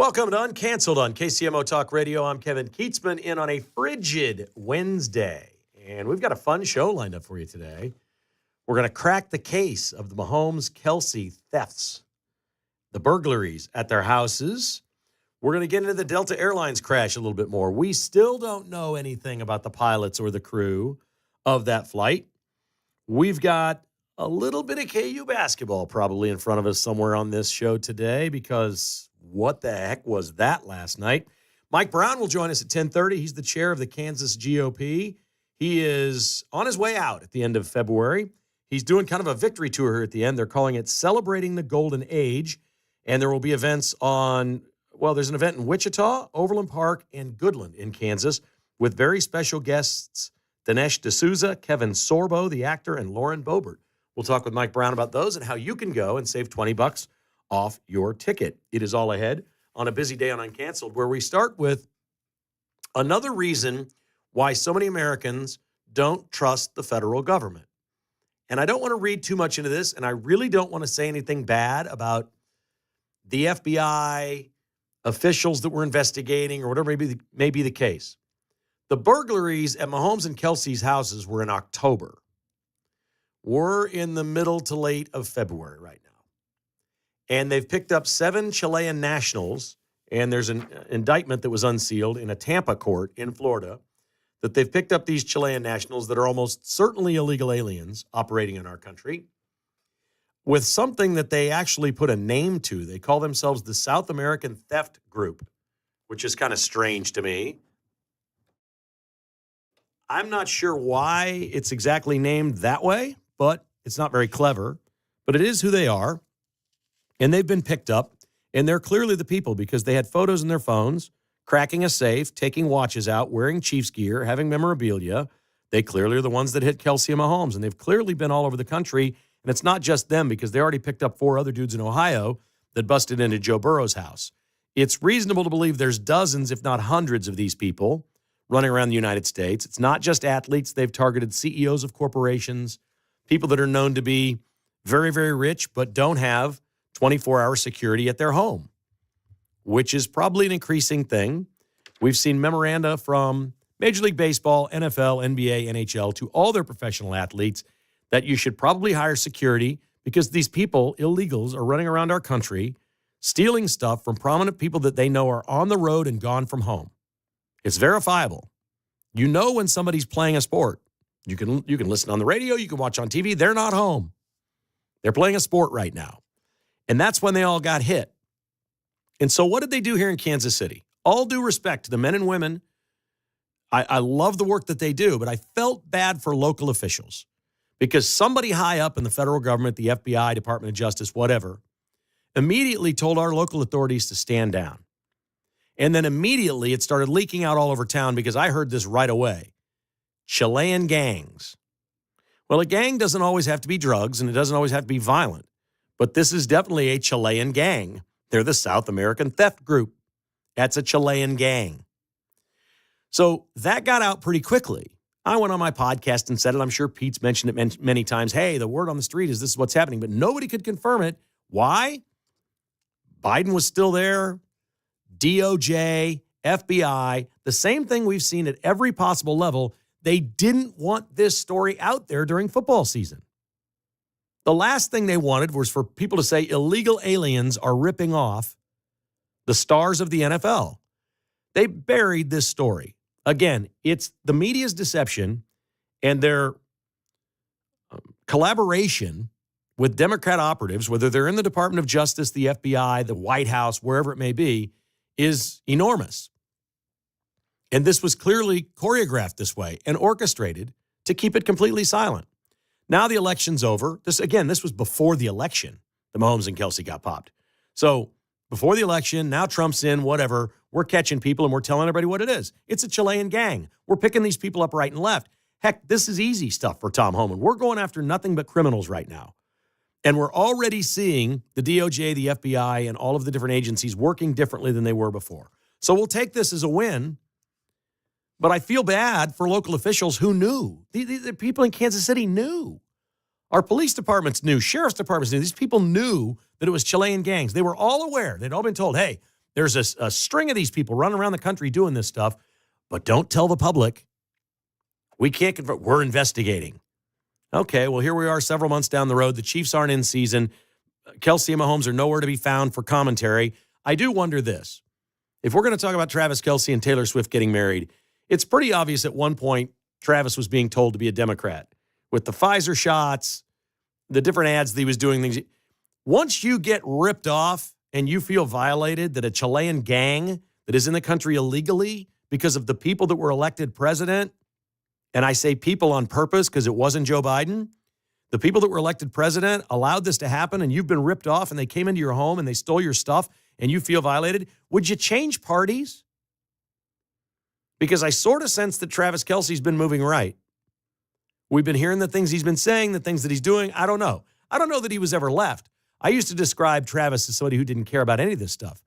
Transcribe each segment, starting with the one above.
Welcome to Uncanceled on KCMO Talk Radio. I'm Kevin Keatsman in on a frigid Wednesday. And we've got a fun show lined up for you today. We're going to crack the case of the Mahomes-Kelsey thefts, the burglaries at their houses. We're going to get into the Delta Airlines crash a little bit more. We still don't know anything about the pilots or the crew of that flight. We've got a little bit of KU basketball probably in front of us somewhere on this show today because what the heck was that last night? Mike Brown will join us at 10:30. He's the chair of the Kansas GOP. He is on his way out at the end of February. He's doing kind of a victory tour here at the end. They're calling it Celebrating the Golden Age. And there will be events there's an event in Wichita, Overland Park, and Goodland in Kansas with very special guests, Dinesh D'Souza, Kevin Sorbo, the actor, and Lauren Boebert. We'll talk with Mike Brown about those and how you can go and save $20 off your ticket. It is all ahead on a busy day on Uncanceled, where we start with another reason why so many Americans don't trust the federal government. And I don't want to read too much into this, and I really don't want to say anything bad about the FBI officials that were investigating or whatever may be the case. The burglaries at Mahomes and Kelsey's houses were in October. We're in the middle to late of February right now. And they've picked up 7 Chilean nationals, and there's an indictment that was unsealed in a Tampa court in Florida that they've picked up these Chilean nationals that are almost certainly illegal aliens operating in our country with something that they actually put a name to. They call themselves the South American Theft Group, which is kind of strange to me. I'm not sure why it's exactly named that way, but it's not very clever. But it is who they are. And they've been picked up, and they're clearly the people because they had photos in their phones, cracking a safe, taking watches out, wearing Chiefs gear, having memorabilia. They clearly are the ones that hit Kelsey and Mahomes, and they've clearly been all over the country. And it's not just them because they already picked up 4 other dudes in Ohio that busted into Joe Burrow's house. It's reasonable to believe there's dozens, if not hundreds, of these people running around the United States. It's not just athletes. They've targeted CEOs of corporations, people that are known to be very, very rich but don't have 24-hour security at their home, which is probably an increasing thing. We've seen memoranda from Major League Baseball, NFL, NBA, NHL to all their professional athletes that you should probably hire security because these people, illegals, are running around our country stealing stuff from prominent people that they know are on the road and gone from home. It's verifiable. You know when somebody's playing a sport. You can listen on the radio, you can watch on TV. They're not home. They're playing a sport right now. And that's when they all got hit. And so what did they do here in Kansas City? All due respect to the men and women. I love the work that they do, but I felt bad for local officials because somebody high up in the federal government, the FBI, Department of Justice, whatever, immediately told our local authorities to stand down. And then immediately it started leaking out all over town because I heard this right away. Chilean gangs. Well, a gang doesn't always have to be drugs and it doesn't always have to be violent. But this is definitely a Chilean gang. They're the South American Theft Group. That's a Chilean gang. So that got out pretty quickly. I went on my podcast and said it. I'm sure Pete's mentioned it many times. Hey, the word on the street is this is what's happening. But nobody could confirm it. Why? Biden was still there. DOJ, FBI, the same thing we've seen at every possible level. They didn't want this story out there during football season. The last thing they wanted was for people to say illegal aliens are ripping off the stars of the NFL. They buried this story. Again, it's the media's deception and their collaboration with Democrat operatives, whether they're in the Department of Justice, the FBI, the White House, wherever it may be, is enormous. And this was clearly choreographed this way and orchestrated to keep it completely silent. Now the election's over. This was before the election. The Mahomes and Kelsey got popped. So before the election, now Trump's in, whatever. We're catching people and we're telling everybody what it is. It's a Chilean gang. We're picking these people up right and left. Heck, this is easy stuff for Tom Homan. We're going after nothing but criminals right now. And we're already seeing the DOJ, the FBI, and all of the different agencies working differently than they were before. So we'll take this as a win. But I feel bad for local officials who knew. The people in Kansas City knew. Our police departments knew. Sheriff's departments knew. These people knew that it was Chilean gangs. They were all aware. They'd all been told, hey, There's a string of these people running around the country doing this stuff, but don't tell the public. We can't confirm. We're investigating. Okay, well, here we are several months down the road. The Chiefs aren't in season. Kelsey and Mahomes are nowhere to be found for commentary. I do wonder this. If we're going to talk about Travis Kelce and Taylor Swift getting married, it's pretty obvious at one point Travis was being told to be a Democrat. With the Pfizer shots, the different ads that he was doing, things. Once you get ripped off and you feel violated that a Chilean gang that is in the country illegally because of the people that were elected president, and I say people on purpose because it wasn't Joe Biden, the people that were elected president allowed this to happen and you've been ripped off and they came into your home and they stole your stuff and you feel violated, would you change parties? Because I sort of sense that Travis Kelce's been moving right. We've been hearing the things he's been saying, the things that he's doing. I don't know. I don't know that he was ever left. I used to describe Travis as somebody who didn't care about any of this stuff.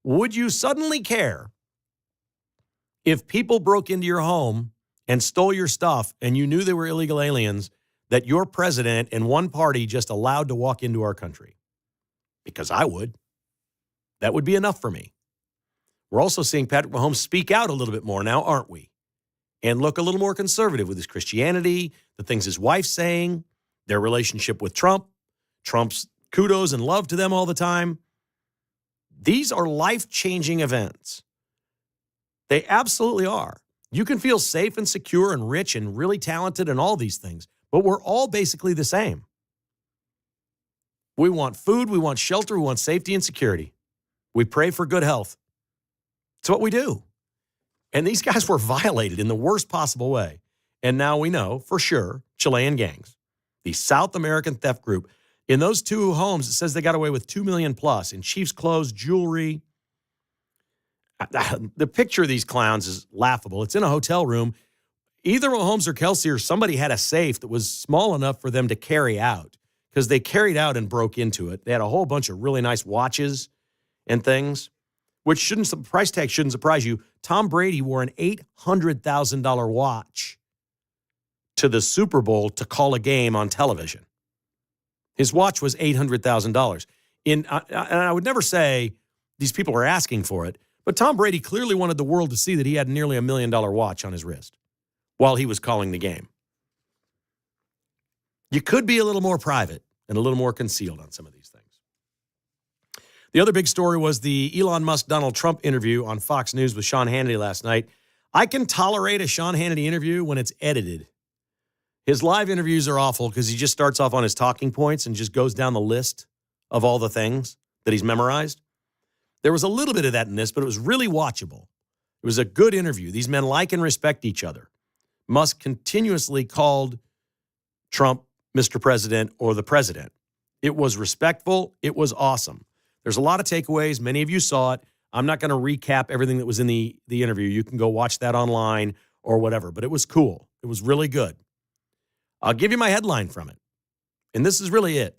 Would you suddenly care if people broke into your home and stole your stuff and you knew they were illegal aliens that your president and one party just allowed to walk into our country? Because I would. That would be enough for me. We're also seeing Patrick Mahomes speak out a little bit more now, aren't we? And look a little more conservative with his Christianity, the things his wife's saying, their relationship with Trump, Trump's kudos and love to them all the time. These are life-changing events. They absolutely are. You can feel safe and secure and rich and really talented and all these things, but we're all basically the same. We want food, we want shelter, we want safety and security. We pray for good health. It's what we do. And these guys were violated in the worst possible way. And now we know for sure Chilean gangs, the South American theft group. In those two homes, it says they got away with $2 million plus in Chiefs clothes, jewelry. The picture of these clowns is laughable. It's in a hotel room. Either Mahomes or Kelsey or somebody had a safe that was small enough for them to carry out because they carried out and broke into it. They had a whole bunch of really nice watches and things, which the price tag shouldn't surprise you. Tom Brady wore an $800,000 watch to the Super Bowl to call a game on television. His watch was $800,000. And I would never say these people are asking for it, but Tom Brady clearly wanted the world to see that he had nearly $1 million watch on his wrist while he was calling the game. You could be a little more private and a little more concealed on some of these things. The other big story was the Elon Musk-Donald Trump interview on Fox News with Sean Hannity last night. I can tolerate a Sean Hannity interview when it's edited. His live interviews are awful because he just starts off on his talking points and just goes down the list of all the things that he's memorized. There was a little bit of that in this, but it was really watchable. It was a good interview. These men like and respect each other. Musk continuously called Trump Mr. President or the president. It was respectful. It was awesome. There's a lot of takeaways. Many of you saw it. I'm not going to recap everything that was in the interview. You can go watch that online or whatever, but it was cool. It was really good. I'll give you my headline from it. And this is really it.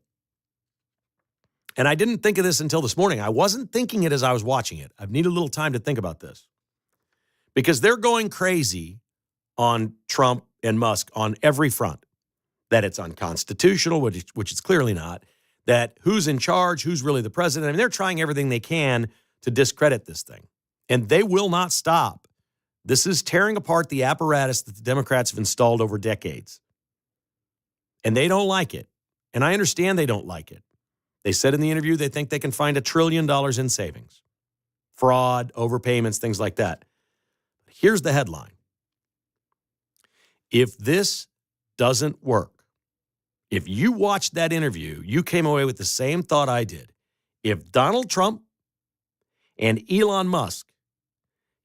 And I didn't think of this until this morning. I wasn't thinking it as I was watching it. I've needed a little time to think about this. Because they're going crazy on Trump and Musk on every front. That it's unconstitutional, which it's clearly not. That who's in charge, who's really the president. I mean, they're trying everything they can to discredit this thing. And they will not stop. This is tearing apart the apparatus that the Democrats have installed over decades. And they don't like it. And I understand they don't like it. They said in the interview they think they can find $1 trillion in savings. Fraud, overpayments, things like that. Here's the headline. If this doesn't work, if you watched that interview, you came away with the same thought I did. If Donald Trump and Elon Musk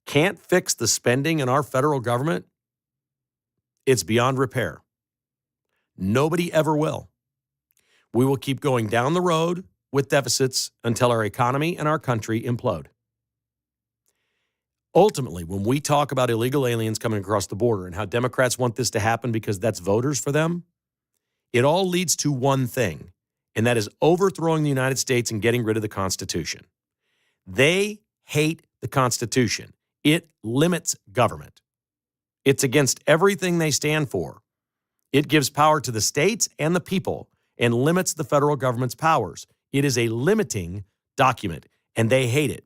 can't fix the spending in our federal government, it's beyond repair. Nobody ever will. We will keep going down the road with deficits until our economy and our country implode. Ultimately, when we talk about illegal aliens coming across the border and how Democrats want this to happen because that's voters for them, it all leads to one thing, and that is overthrowing the United States and getting rid of the Constitution. They hate the Constitution. It limits government. It's against everything they stand for. It gives power to the states and the people and limits the federal government's powers. It is a limiting document, and they hate it.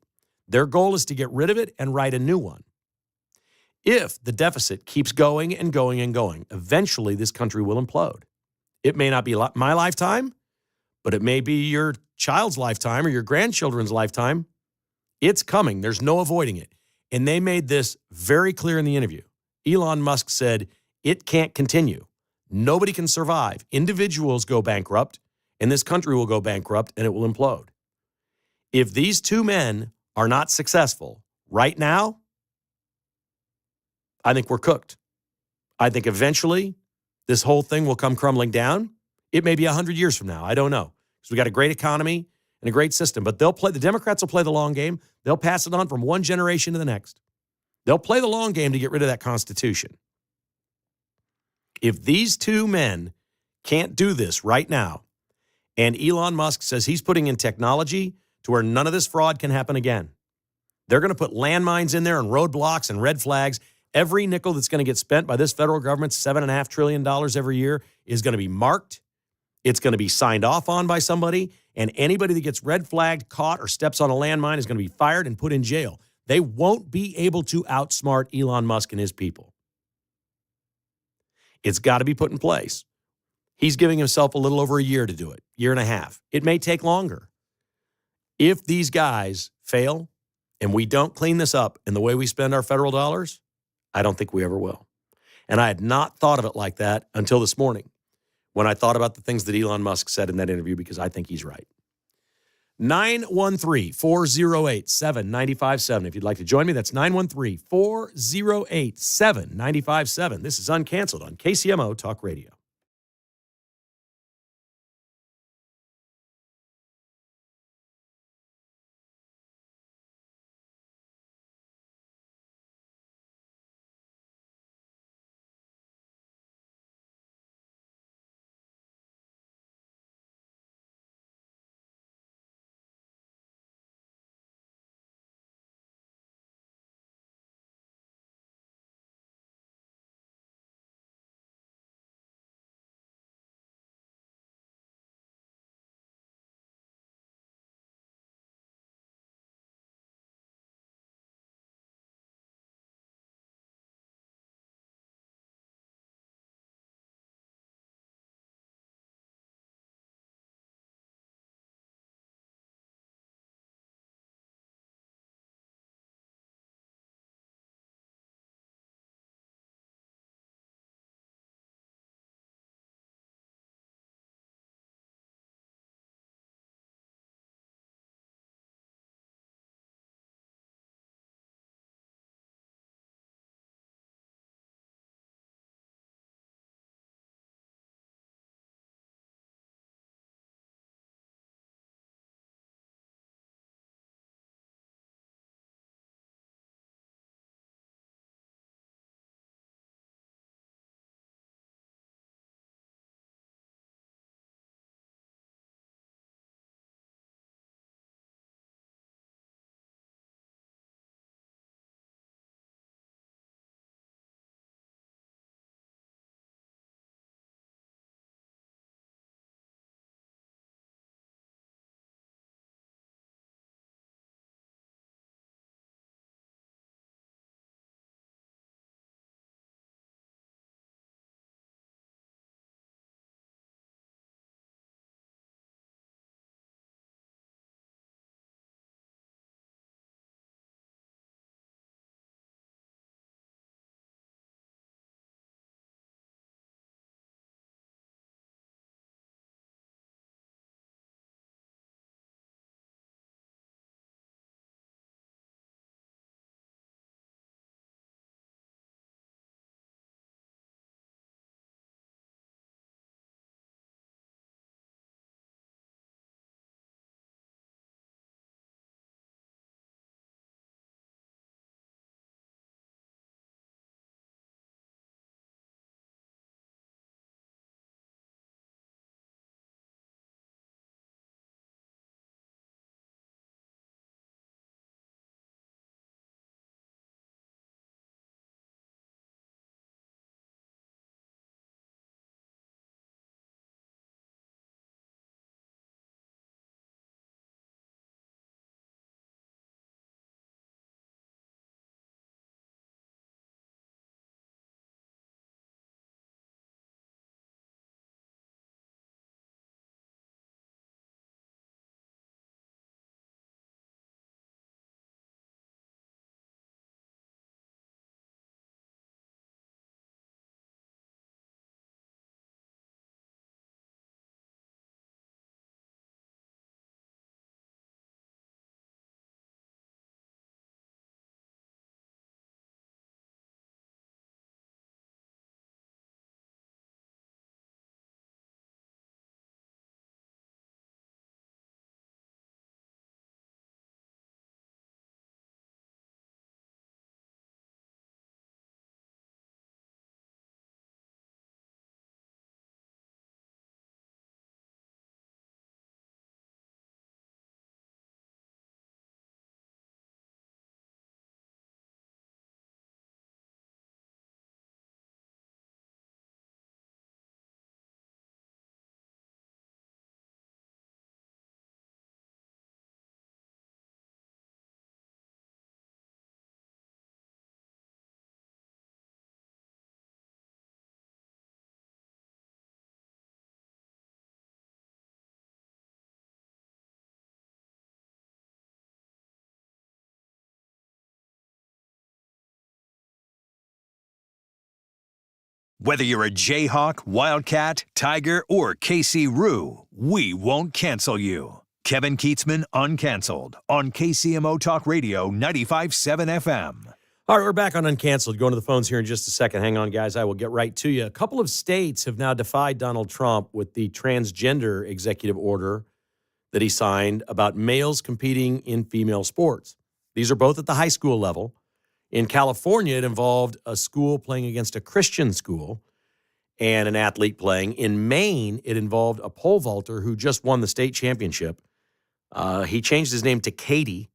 Their goal is to get rid of it and write a new one. If the deficit keeps going and going and going, eventually this country will implode. It may not be my lifetime, but it may be your child's lifetime or your grandchildren's lifetime. It's coming. There's no avoiding it. And they made this very clear in the interview. Elon Musk said, it can't continue. Nobody can survive. Individuals go bankrupt, and this country will go bankrupt, and it will implode. If these two men are not successful right now, I think we're cooked. I think eventually this whole thing will come crumbling down. It may be 100 years from now. I don't know. Because we got a great economy and a great system. But the Democrats will play the long game. They'll pass it on from one generation to the next. They'll play the long game to get rid of that Constitution. If these two men can't do this right now, and Elon Musk says he's putting in technology to where none of this fraud can happen again, they're going to put landmines in there and roadblocks and red flags. Every nickel that's going to get spent by this federal government, $7.5 trillion every year, is going to be marked. It's going to be signed off on by somebody, and anybody that gets red flagged, caught, or steps on a landmine is going to be fired and put in jail. They won't be able to outsmart Elon Musk and his people. It's got to be put in place. He's giving himself a little over a year to do it, year and a half. It may take longer. If these guys fail and we don't clean this up in the way we spend our federal dollars, I don't think we ever will. And I had not thought of it like that until this morning when I thought about the things that Elon Musk said in that interview, because I think he's right. 913-408-7957. If you'd like to join me, that's 913-408-7957. This is Uncanceled on KCMO Talk Radio. Whether you're a Jayhawk, Wildcat, Tiger, or KC Roo, we won't cancel you. Kevin Keatsman Uncanceled on KCMO Talk Radio 95.7 FM. All right, we're back on Uncanceled. Going to the phones here in just a second. Hang on, guys. I will get right to you. A couple of states have now defied Donald Trump with the transgender executive order that he signed about males competing in female sports. These are both at the high school level. In California, it involved a school playing against a Christian school and an athlete playing. In Maine, it involved a pole vaulter who just won the state championship. He changed his name to Katie,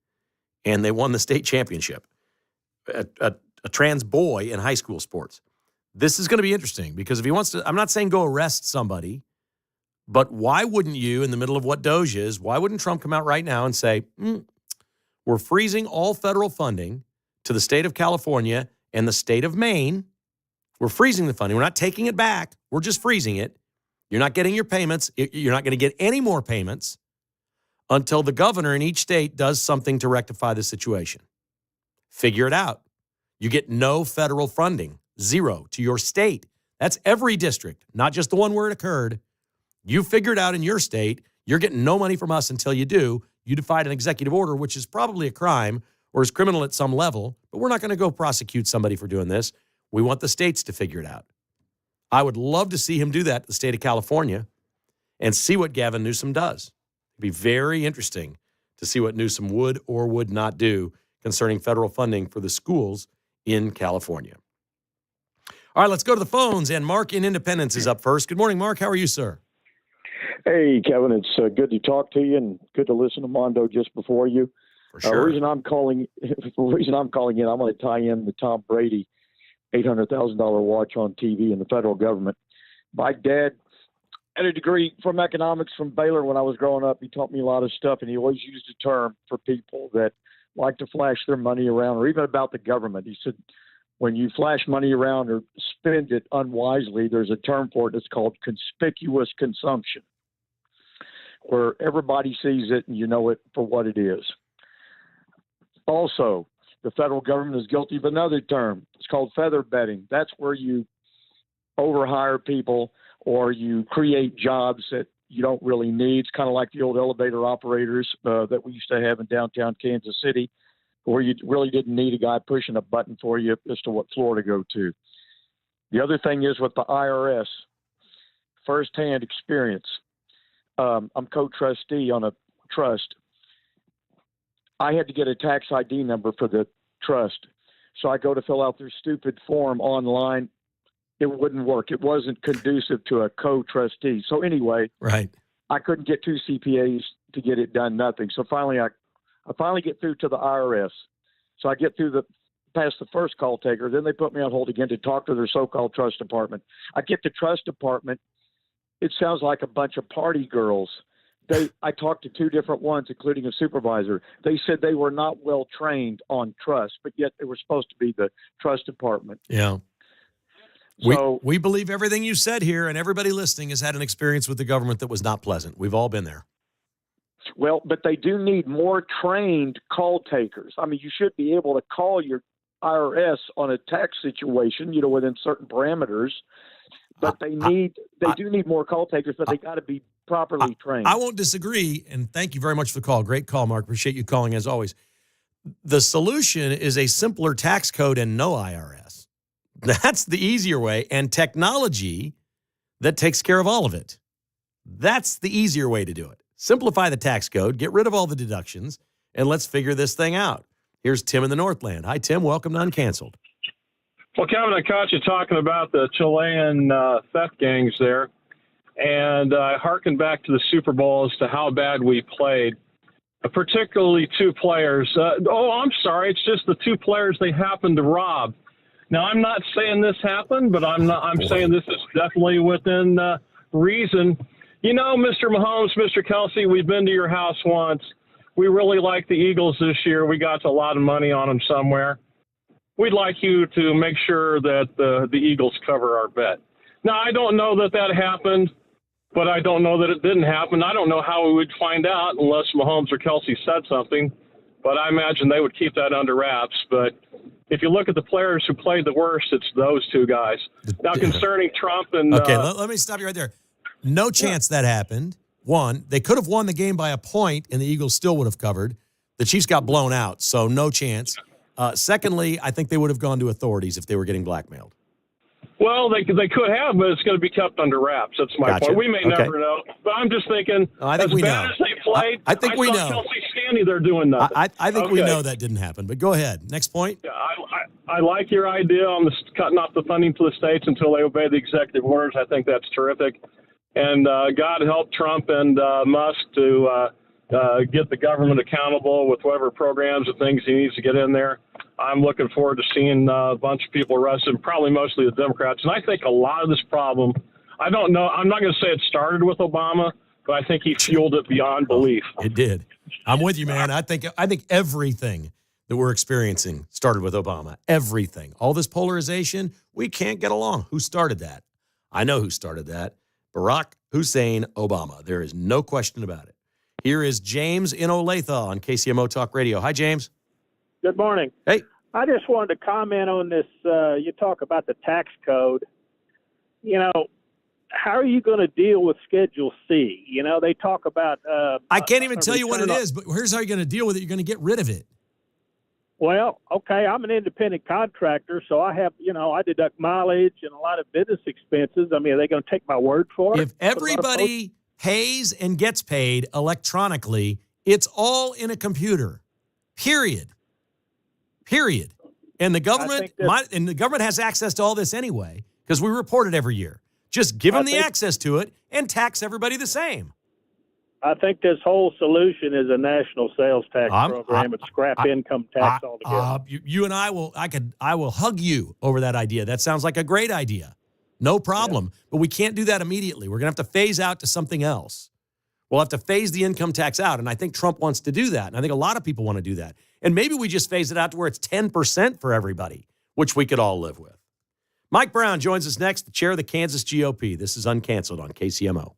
and they won the state championship. A trans boy in high school sports. This is going to be interesting because if he wants to, I'm not saying go arrest somebody, but why wouldn't you, in the middle of what Doge is, why wouldn't Trump come out right now and say, we're freezing all federal funding to the state of California and the state of Maine. We're freezing the funding. We're not taking it back. We're just freezing it. You're not getting your payments. You're not going to get any more payments until the governor in each state does something to rectify the situation. Figure it out. You get no federal funding, zero to your state. That's every district, not just the one where it occurred. You figure it out in your state. You're getting no money from us until you do. You defied an executive order, which is probably a crime or is criminal at some level, but we're not going to go prosecute somebody for doing this. We want the states to figure it out. I would love to see him do that in the state of California and see what Gavin Newsom does. It'd be very interesting to see what Newsom would or would not do concerning federal funding for the schools in California. All right, let's go to the phones, and Mark in Independence is up first. Good morning, Mark. How are you, sir? Hey, Kevin. It's good to talk to you and good to listen to Mundo just before you. For sure. The reason I'm calling in, I'm going to tie in the Tom Brady $800,000 watch on TV in the federal government. My dad had a degree from economics from Baylor when I was growing up. He taught me a lot of stuff, and he always used a term for people that like to flash their money around, or even about the government. He said, when you flash money around or spend it unwisely, there's a term for it. It's called conspicuous consumption, where everybody sees it and you know it for what it is. Also, the federal government is guilty of another term. It's called feather bedding. That's where you overhire people or you create jobs that you don't really need. It's kind of like the old elevator operators that we used to have in downtown Kansas City, where you really didn't need a guy pushing a button for you as to what floor to go to. The other thing is with the IRS, firsthand experience. I'm co-trustee on a trust. I had to get a tax ID number for the trust. So I go to fill out their stupid form online. It wouldn't work. It wasn't conducive to a co-trustee. So anyway, right. I couldn't get two CPAs to get it done, nothing. So finally, I finally get through to the IRS. So I get through past the first call taker. Then they put me on hold again to talk to their so-called trust department. I get the trust department. It sounds like a bunch of party girls. I talked to two different ones, including a supervisor. They said they were not well trained on trust, but yet they were supposed to be the trust department. Yeah. So we believe everything you said here, and everybody listening has had an experience with the government that was not pleasant. We've all been there. Well, but they do need more trained call takers. I mean, you should be able to call your IRS on a tax situation, within certain parameters. But they do need more call takers, but they got to be properly trained. I won't disagree, and thank you very much for the call. Great call, Mark. Appreciate you calling as always. The solution is a simpler tax code and no IRS. That's the easier way, and technology that takes care of all of it. That's the easier way to do it. Simplify the tax code, get rid of all the deductions, and let's figure this thing out. Here's Tim in the Northland. Hi, Tim. Welcome to Uncanceled. Well, Kevin, I caught you talking about the Chilean theft gangs there, and I hearkened back to the Super Bowl as to how bad we played, particularly two players. I'm sorry, it's just the two players they happened to rob. Now, I'm not saying this happened, but I'm saying this is definitely within reason. Mr. Mahomes, Mr. Kelsey, we've been to your house once. We really like the Eagles this year. We got a lot of money on them somewhere. We'd like you to make sure that the Eagles cover our bet. Now, I don't know that happened, but I don't know that it didn't happen. I don't know how we would find out unless Mahomes or Kelsey said something, but I imagine they would keep that under wraps. But if you look at the players who played the worst, it's those two guys. Now, concerning Trump and okay, let me stop you right there. No chance that happened. One, they could have won the game by a point, and the Eagles still would have covered. The Chiefs got blown out, so no chance. Secondly, I think they would have gone to authorities if they were getting blackmailed. Well, they could have, but it's going to be kept under wraps. That's my Gotcha. point. We may Okay. never know, but I'm just thinking. I think as we bad know. as they played, I think we saw know. Chelsea standing there doing nothing. I think we Okay. know that didn't happen, but go ahead. Next point. Yeah, I like your idea on the cutting off the funding to the states until they obey the executive orders. I think that's terrific. And God help Trump and Musk to get the government accountable with whatever programs and things he needs to get in there. I'm looking forward to seeing a bunch of people arrested, probably mostly the Democrats. And I think a lot of this problem, I don't know, I'm not going to say it started with Obama, but I think he fueled it beyond belief. It did. I'm with you, man. I think everything that we're experiencing started with Obama. Everything. All this polarization, we can't get along. Who started that? I know who started that. Barack Hussein Obama. There is no question about it. Here is James in Olathe on KCMO Talk Radio. Hi, James. Good morning. Hey. I just wanted to comment on this. You talk about the tax code. You know, how are you going to deal with Schedule C? You know, they talk about. I can't even tell you what it is, but here's how you're going to deal with it. You're going to get rid of it. Well, okay, I'm an independent contractor, so I have, I deduct mileage and a lot of business expenses. I mean, are they going to take my word for it? If everybody pays and gets paid electronically, it's all in a computer. Period. And the government has access to all this anyway because we report it every year. Just give them the access to it and tax everybody the same. I think this whole solution is a national sales tax program and scrap income tax altogether. You and I will hug you over that idea. That sounds like a great idea. No problem. Yeah. But we can't do that immediately. We're going to have to phase out to something else. We'll have to phase the income tax out. And I think Trump wants to do that. And I think a lot of people want to do that. And maybe we just phase it out to where it's 10% for everybody, which we could all live with. Mike Brown joins us next, the chair of the Kansas GOP. This is Uncanceled on KCMO.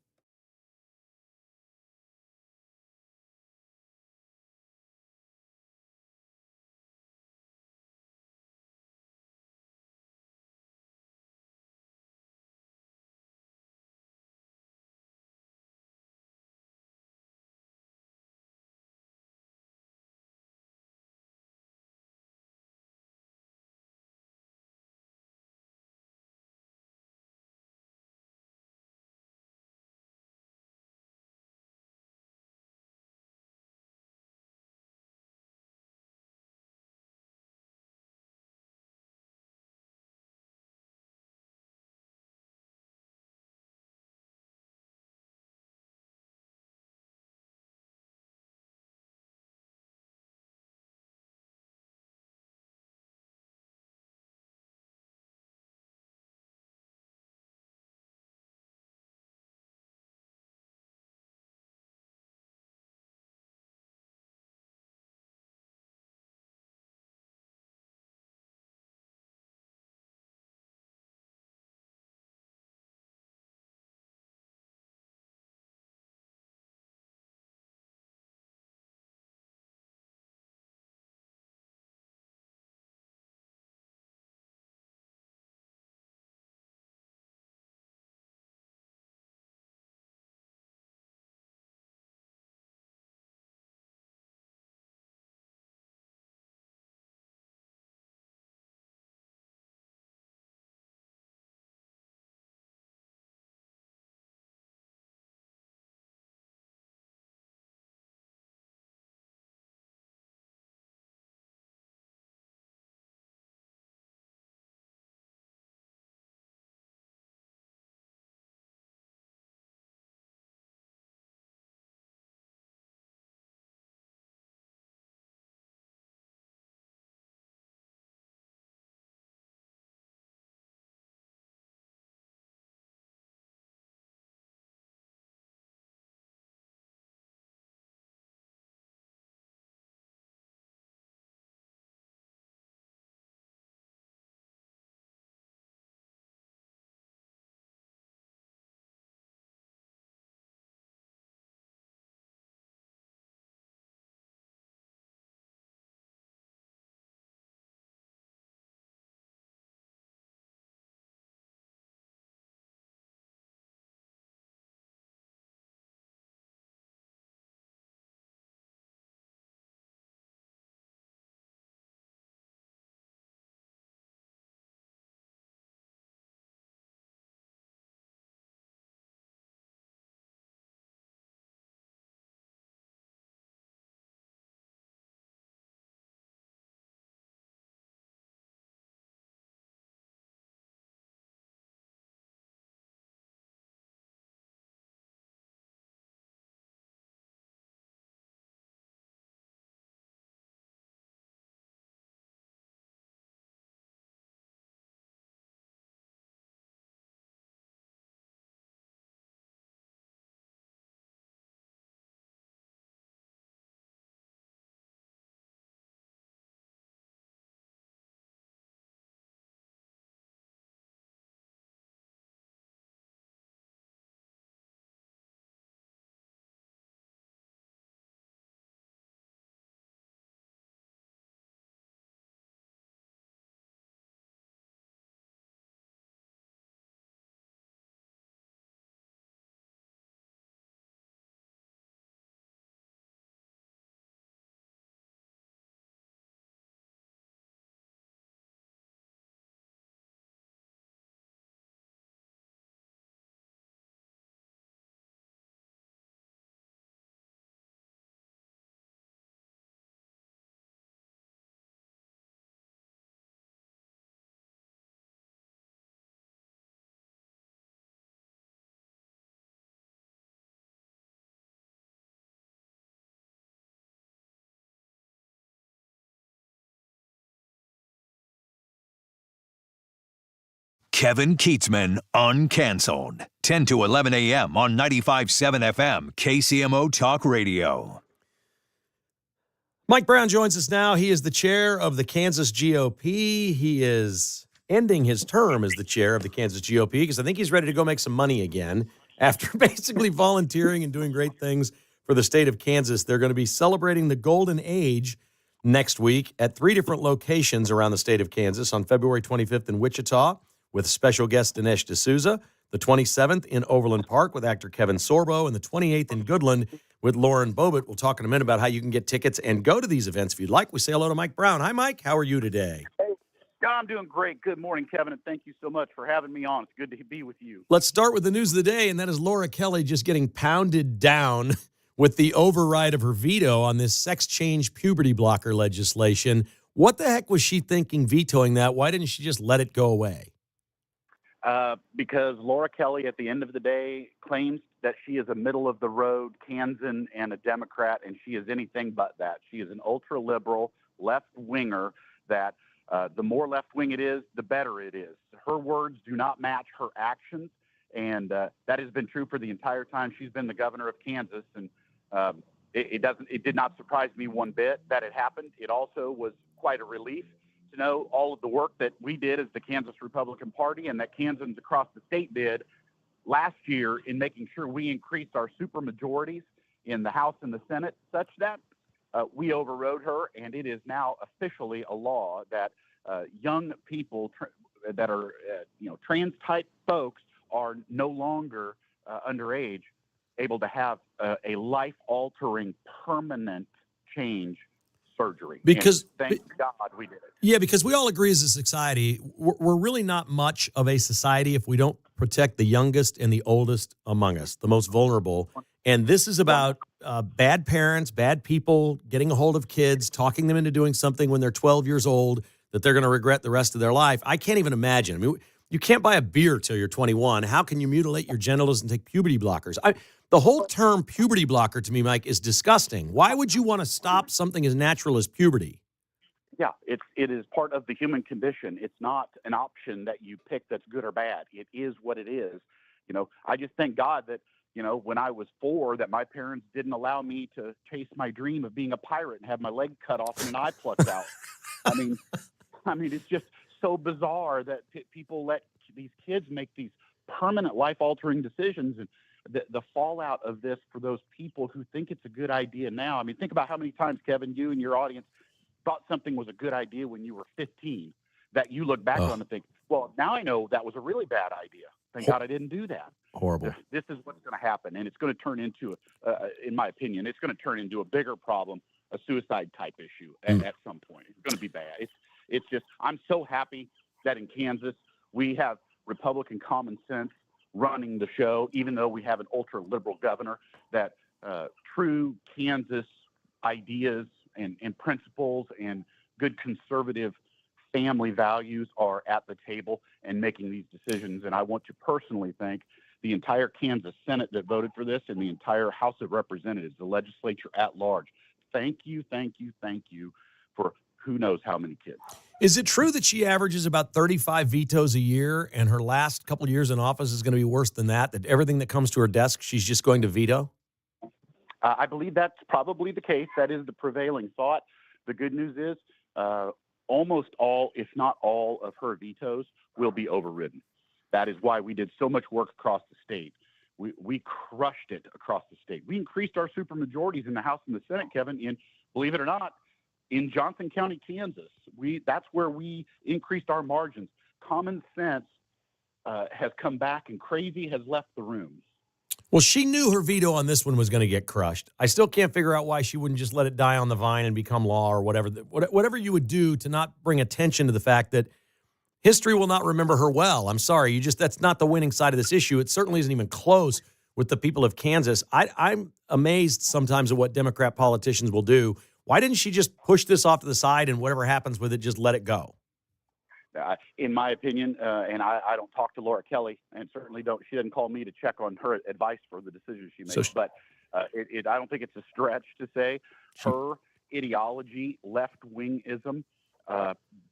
Kevin Keatsman Uncanceled. 10 to 11 a.m. on 95.7 FM, KCMO Talk Radio. Mike Brown joins us now. He is the chair of the Kansas GOP. He is ending his term as the chair of the Kansas GOP because I think he's ready to go make some money again after basically volunteering and doing great things for the state of Kansas. They're going to be celebrating the golden age next week at 3 different locations around the state of Kansas on February 25th in Wichita with special guest Dinesh D'Souza, the 27th in Overland Park with actor Kevin Sorbo, and the 28th in Goodland with Lauren Bobbitt. We'll talk in a minute about how you can get tickets and go to these events if you'd like. We say hello to Mike Brown. Hi, Mike. How are you today? Hey, I'm doing great. Good morning, Kevin, and thank you so much for having me on. It's good to be with you. Let's start with the news of the day, and that is Laura Kelly just getting pounded down with the override of her veto on this sex change puberty blocker legislation. What the heck was she thinking vetoing that? Why didn't she just let it go away? Because Laura Kelly, at the end of the day, claims that she is a middle-of-the-road Kansan and a Democrat, and she is anything but that. She is an ultra-liberal left-winger that the more left-wing it is, the better it is. Her words do not match her actions, and that has been true for the entire time she's been the governor of Kansas. And it did not surprise me one bit that it happened. It also was quite a relief to know all of the work that we did as the Kansas Republican Party and that Kansans across the state did last year in making sure we increased our supermajorities in the House and the Senate such that we overrode her, and it is now officially a law that young people that are trans-type folks are no longer underage able to have a life-altering permanent change surgery. Because and thank God we did it. Yeah, because we all agree as a society, we're really not much of a society if we don't protect the youngest and the oldest among us, the most vulnerable. And this is about bad parents, bad people getting a hold of kids, talking them into doing something when they're 12 years old that they're going to regret the rest of their life. I can't even imagine. I mean, you can't buy a beer till you're 21. How can you mutilate your genitals and take puberty blockers? The whole term puberty blocker to me, Mike, is disgusting. Why would you want to stop something as natural as puberty? Yeah, it is part of the human condition. It's not an option that you pick that's good or bad. It is what it is. I just thank God that, when I was 4, that my parents didn't allow me to chase my dream of being a pirate and have my leg cut off and an eye plucked out. I mean, it's just so bizarre that people let these kids make these permanent life-altering decisions, and the fallout of this for those people who think it's a good idea now. I mean, think about how many times, Kevin, you and your audience thought something was a good idea when you were 15 that you look back on and think, well, now I know that was a really bad idea. Thank God I didn't do that. Horrible. This is what's going to happen, and it's going to turn into, in my opinion, it's going to turn into a bigger problem, a suicide-type issue at some point. It's going to be bad. It's just, I'm so happy that in Kansas we have Republican common sense running the show, even though we have an ultra-liberal governor, that true Kansas ideas and principles and good conservative family values are at the table and making these decisions. And I want to personally thank the entire Kansas Senate that voted for this and the entire House of Representatives, the legislature at large. Thank you, thank you, thank you for who knows how many kids. Is it true that she averages about 35 vetoes a year and her last couple of years in office is going to be worse than that everything that comes to her desk, she's just going to veto? I believe that's probably the case. That is the prevailing thought. The good news is almost all, if not all, of her vetoes will be overridden. That is why we did so much work across the state. We crushed it across the state. We increased our supermajorities in the House and the Senate, Kevin, in, believe it or not, in Johnson County, Kansas. That's where we increased our margins. Common sense has come back, and crazy has left the room. Well, she knew her veto on this one was going to get crushed. I still can't figure out why she wouldn't just let it die on the vine and become law or whatever you would do to not bring attention to the fact that history will not remember her well. I'm sorry. That's not the winning side of this issue. It certainly isn't even close with the people of Kansas. I'm amazed sometimes at what Democrat politicians will do. Why didn't she just push this off to the side and whatever happens with it, just let it go? In my opinion, and I don't talk to Laura Kelly, and certainly she doesn't call me to check on her advice for the decisions she makes. But I don't think it's a stretch to say her ideology, left-wingism,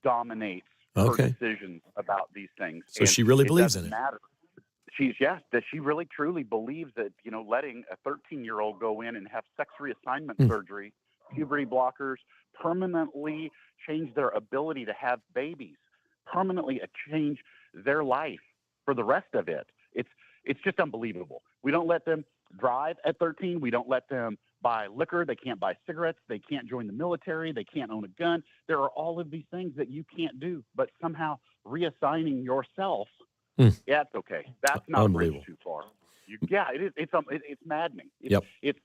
dominates her Okay. decisions about these things. So she really believes in it. Matter. That she really truly believes that, letting a 13-year-old go in and have sex reassignment surgery, puberty blockers, permanently change their ability to have babies, permanently change their life for the rest of it. It's just unbelievable. We don't let them drive at 13. We don't let them buy liquor. They can't buy cigarettes. They can't join the military. They can't own a gun. There are all of these things that you can't do, but somehow reassigning yourself, yeah, it's okay. That's not a bridge too far. It is. It's maddening. It's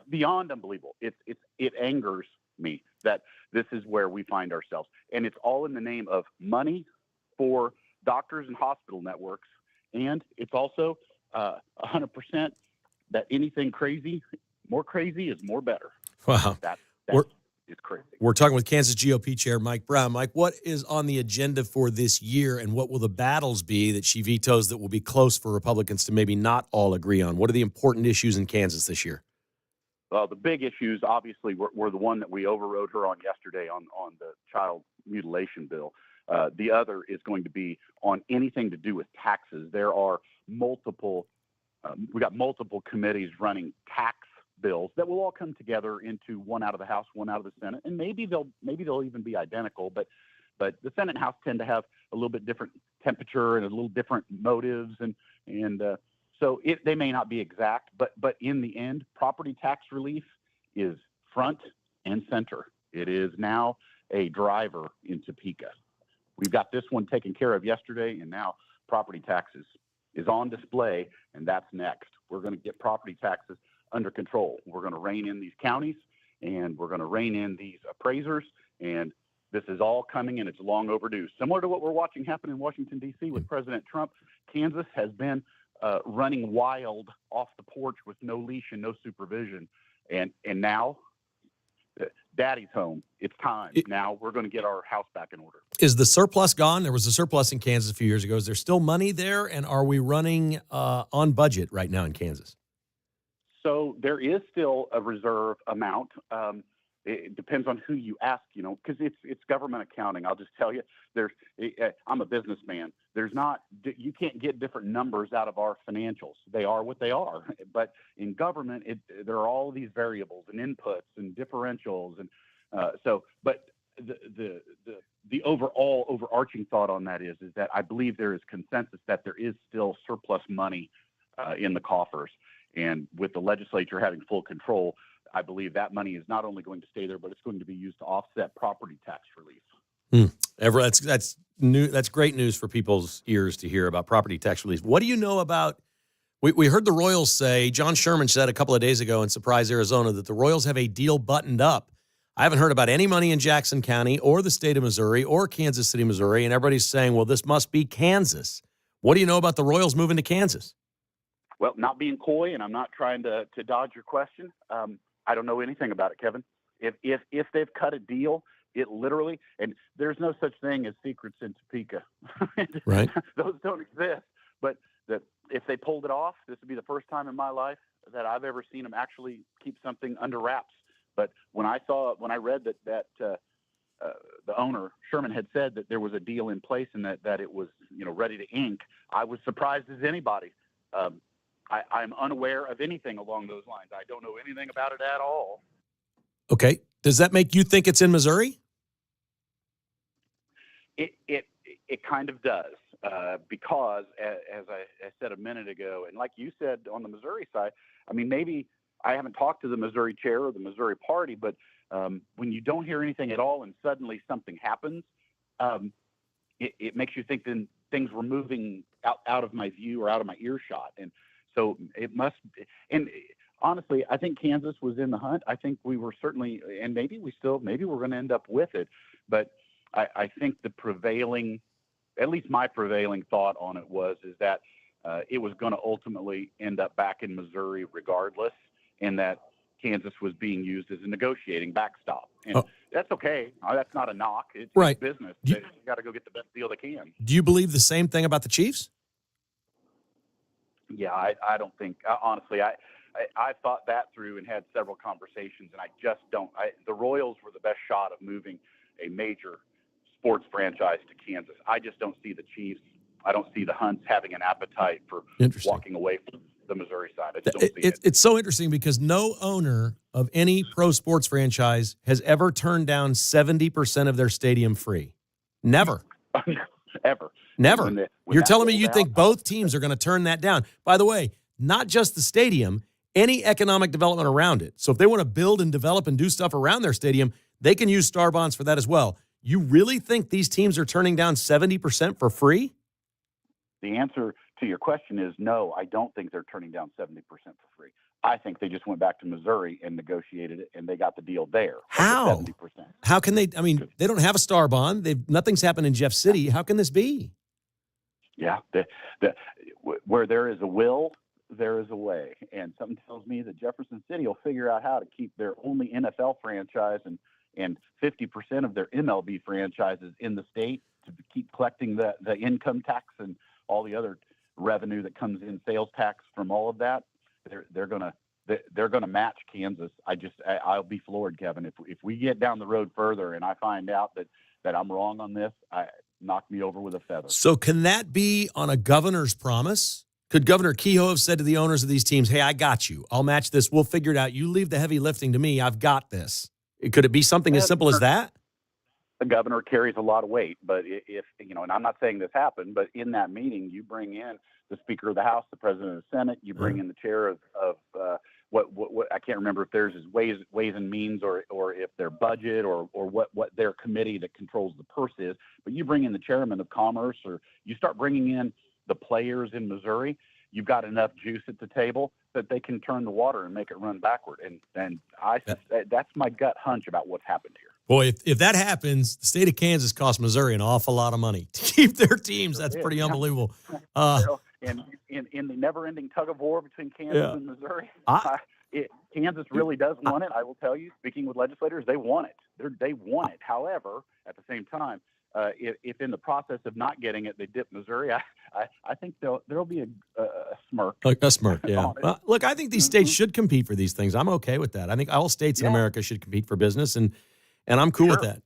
beyond unbelievable. It angers me that this is where we find ourselves, and it's all in the name of money for doctors and hospital networks, and it's also 100% that anything crazy, more crazy is more better. Wow. That is crazy. We're talking with Kansas GOP Chair Mike Brown. Mike, what is on the agenda for this year, and what will the battles be that she vetoes that will be close for Republicans to maybe not all agree on? What are the important issues in Kansas this year? Well, the big issues, obviously, were the one that we overrode her on yesterday on the child mutilation bill. The other is going to be on anything to do with taxes. There are multiple committees running tax bills that will all come together into one out of the House, one out of the Senate, and maybe they'll even be identical. But the Senate and House tend to have a little bit different temperature and a little different motives, and so they may not be exact. But in the end, property tax relief is front and center. It is now a driver in Topeka. We've got this one taken care of yesterday, and now property taxes is on display, and that's next. We're going to get property taxes under control. We're going to rein in these counties, and we're going to rein in these appraisers, and this is all coming, and it's long overdue. Similar to what we're watching happen in Washington, D.C. with President Trump, Kansas has been running wild off the porch with no leash and no supervision, and now Daddy's home. It's time. Now we're going to get our house back in order. Is the surplus gone? There was a surplus in Kansas a few years ago. Is there still money there, and are we running on budget right now in Kansas? So there is still a reserve amount. It depends on who you ask, because it's government accounting. I'll just tell you, I'm a businessman. You can't get different numbers out of our financials. They are what they are. But in government, there are all these variables and inputs and differentials, and But the overall overarching thought on that is that I believe there is consensus that there is still surplus money in the coffers. And with the legislature having full control, I believe that money is not only going to stay there, but it's going to be used to offset property tax relief. That's new. That's great news for people's ears to hear about property tax relief. What do you know about? We heard the Royals say, John Sherman said a couple of days ago in Surprise, Arizona, that the Royals have a deal buttoned up. I haven't heard about any money in Jackson County or the state of Missouri or Kansas City, Missouri, and everybody's saying, well, this must be Kansas. What do you know about the Royals moving to Kansas? Well, not being coy, and I'm not trying to dodge your question. I don't know anything about it, Kevin. If they've cut a deal, it literally, and there's no such thing as secrets in Topeka. Right. Those don't exist. But if they pulled it off, this would be the first time in my life that I've ever seen them actually keep something under wraps. But when I read that the owner, Sherman, had said that there was a deal in place and that it was, ready to ink, I was surprised as anybody. I'm unaware of anything along those lines. I don't know anything about it at all. Okay. Does that make you think it's in Missouri? It kind of does, because as I said a minute ago, and like you said on the Missouri side, I mean, maybe I haven't talked to the Missouri chair or the Missouri party, but when you don't hear anything at all and suddenly something happens, it makes you think then things were moving out of my view or out of my earshot. And so it must be, and honestly, I think Kansas was in the hunt. I think we were certainly, and maybe we're going to end up with it. But I think at least my prevailing thought on it is that it was going to ultimately end up back in Missouri regardless, and that Kansas was being used as a negotiating backstop. And that's okay. That's not a knock. It's right. Business. You got to go get the best deal they can. Do you believe the same thing about the Chiefs? Yeah, I don't think, honestly, I thought that through and had several conversations, and I just don't. The Royals were the best shot of moving a major sports franchise to Kansas. I just don't see the Chiefs. I don't see the Hunts having an appetite for Interesting. walking away from the Missouri side. I just don't see it. It's so interesting because no owner of any pro sports franchise has ever turned down 70% of their stadium free. Never. Ever. Never. You're telling me you think both teams are going to turn that down. By the way, not just the stadium, any economic development around it. So if they want to build and develop and do stuff around their stadium, they can use star bonds for that as well. You really think these teams are turning down 70% for free? The answer to your question is no, I don't think they're turning down 70% for free. I think they just went back to Missouri and negotiated it, and they got the deal there. How? 70%. How can they? I mean, they don't have a star bond. Nothing's happened in Jeff City. How can this be? Yeah. Where there is a will, there is a way. And something tells me that Jefferson City will figure out how to keep their only NFL franchise and 50% of their MLB franchises in the state to keep collecting the income tax and all the other revenue that comes in, sales tax from all of that. They're gonna match Kansas. I'll be floored, Kevin, if we get down the road further and I find out that I'm wrong on this. Knock me over with a feather. So can that be on a governor's promise? Could Governor Kehoe have said to the owners of these teams, hey, I got you. I'll match this. We'll figure it out. You leave the heavy lifting to me. I've got this. Could it be something as simple as that? The governor carries a lot of weight, but if, and I'm not saying this happened, but in that meeting, you bring in the Speaker of the House, the President of the Senate, you bring in the chair of what I can't remember if theirs is Ways and Means or if their budget or what their committee that controls the purse is, but you bring in the chairman of Commerce or you start bringing in the players in Missouri, you've got enough juice at the table that they can turn the water and make it run backward. And that's my gut hunch about what's happened here. Boy, if that happens, the state of Kansas costs Missouri an awful lot of money to keep their teams. That's pretty unbelievable. And in the never-ending tug of war between Kansas and Missouri, Kansas really does want it. I will tell you, speaking with legislators, they want it. They want it. However, at the same time, if in the process of not getting it, they dip Missouri, I think there'll be a smirk. A smirk, yeah. Well, look, I think these states should compete for these things. I'm okay with that. I think all states in America should compete for business, and I'm cool with that.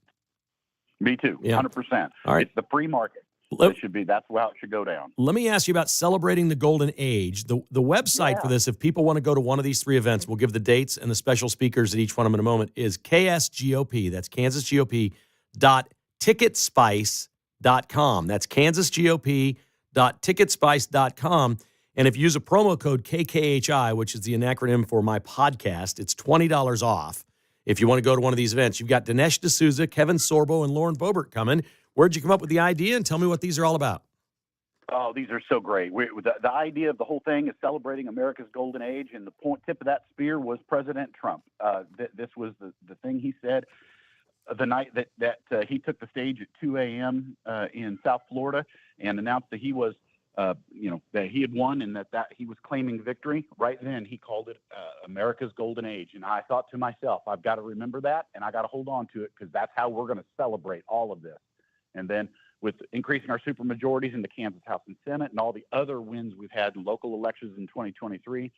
Me too, 100%. All right. It's the free market. That's how it should go down. Let me ask you about celebrating the golden age. The website for this, if people want to go to one of these three events, we'll give the dates and the special speakers at each one of them in a moment, is KSGOP. That's KansasGOP.ticketspice.com. That's KansasGOP.ticketspice.com. And if you use a promo code KKHI, which is the acronym for my podcast, it's $20 off. If you want to go to one of these events, you've got Dinesh D'Souza, Kevin Sorbo, and Lauren Boebert coming. Where'd you come up with the idea? And tell me what these are all about. Oh, these are so great. The idea of the whole thing is celebrating America's golden age, and the tip of that spear was President Trump. This was the thing he said the night that he took the stage at 2 a.m. In South Florida and announced that he was that he had won and that he was claiming victory. Right then, he called it America's golden age. And I thought to myself, I've got to remember that, and I got to hold on to it because that's how we're going to celebrate all of this. And then with increasing our supermajorities in the Kansas House and Senate and all the other wins we've had in local elections in 2023,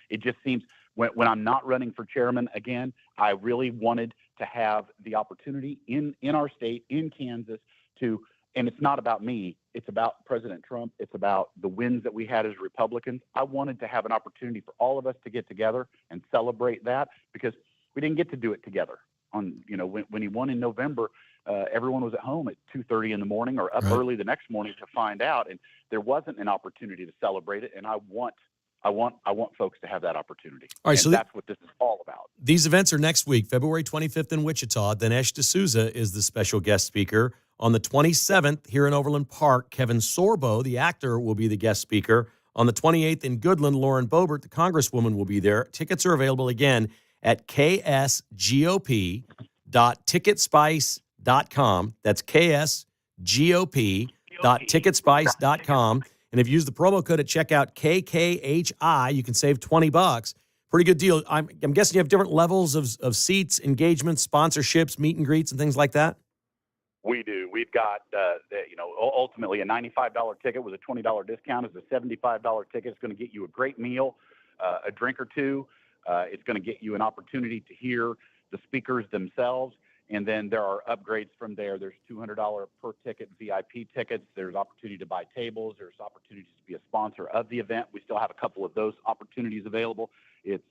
it just seems when I'm not running for chairman again, I really wanted to have the opportunity in our state, in Kansas, and it's not about me. It's about President Trump. It's about the wins that we had as Republicans. I wanted to have an opportunity for all of us to get together and celebrate that because we didn't get to do it together. When he won in November, everyone was at home at 2:30 in the morning or up early the next morning to find out, and there wasn't an opportunity to celebrate it. And I want folks to have that opportunity. All right, so that's what this is all about. These events are next week, February 25th in Wichita. Dinesh D'Souza is the special guest speaker. On the 27th here in Overland Park, Kevin Sorbo, the actor, will be the guest speaker. On the 28th in Goodland, Lauren Boebert, the congresswoman, will be there. Tickets are available again at ksgop.ticketspice.com. That's ksgop.ticketspice.com. And if you use the promo code at checkout, KKHI, you can save $20. Pretty good deal. I'm guessing you have different levels of seats, engagements, sponsorships, meet and greets, and things like that? We do. We've got, ultimately a $95 ticket with a $20 discount is a $75 ticket. It's going to get you a great meal, a drink or two. It's going to get you an opportunity to hear the speakers themselves. And then there are upgrades from there. There's $200 per ticket VIP tickets. There's opportunity to buy tables. There's opportunities to be a sponsor of the event. We still have a couple of those opportunities available. It's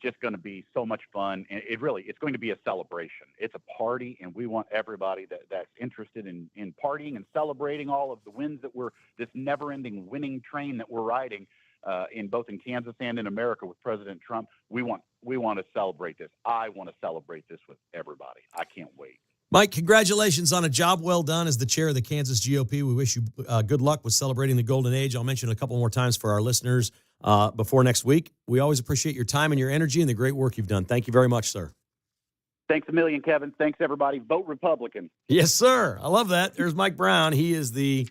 just going to be so much fun, and it's going to be a celebration. It's a party, and we want everybody that's interested in partying and celebrating all of the wins that this never-ending winning train that we're riding in both in Kansas and in America with President Trump. We want to celebrate this. I want to celebrate this with everybody. I can't wait. Mike, congratulations on a job well done as the chair of the Kansas GOP. We wish you good luck with celebrating the golden age. I'll mention it a couple more times for our listeners before next week. We always appreciate your time and your energy and the great work you've done. Thank you very much, sir. Thanks a million, Kevin. Thanks, everybody. Vote Republican. Yes, sir. I love that. There's Mike Brown. He is the,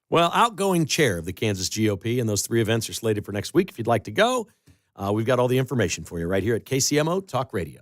outgoing chair of the Kansas GOP, and those 3 events are slated for next week. If you'd like to go, we've got all the information for you right here at KCMO Talk Radio.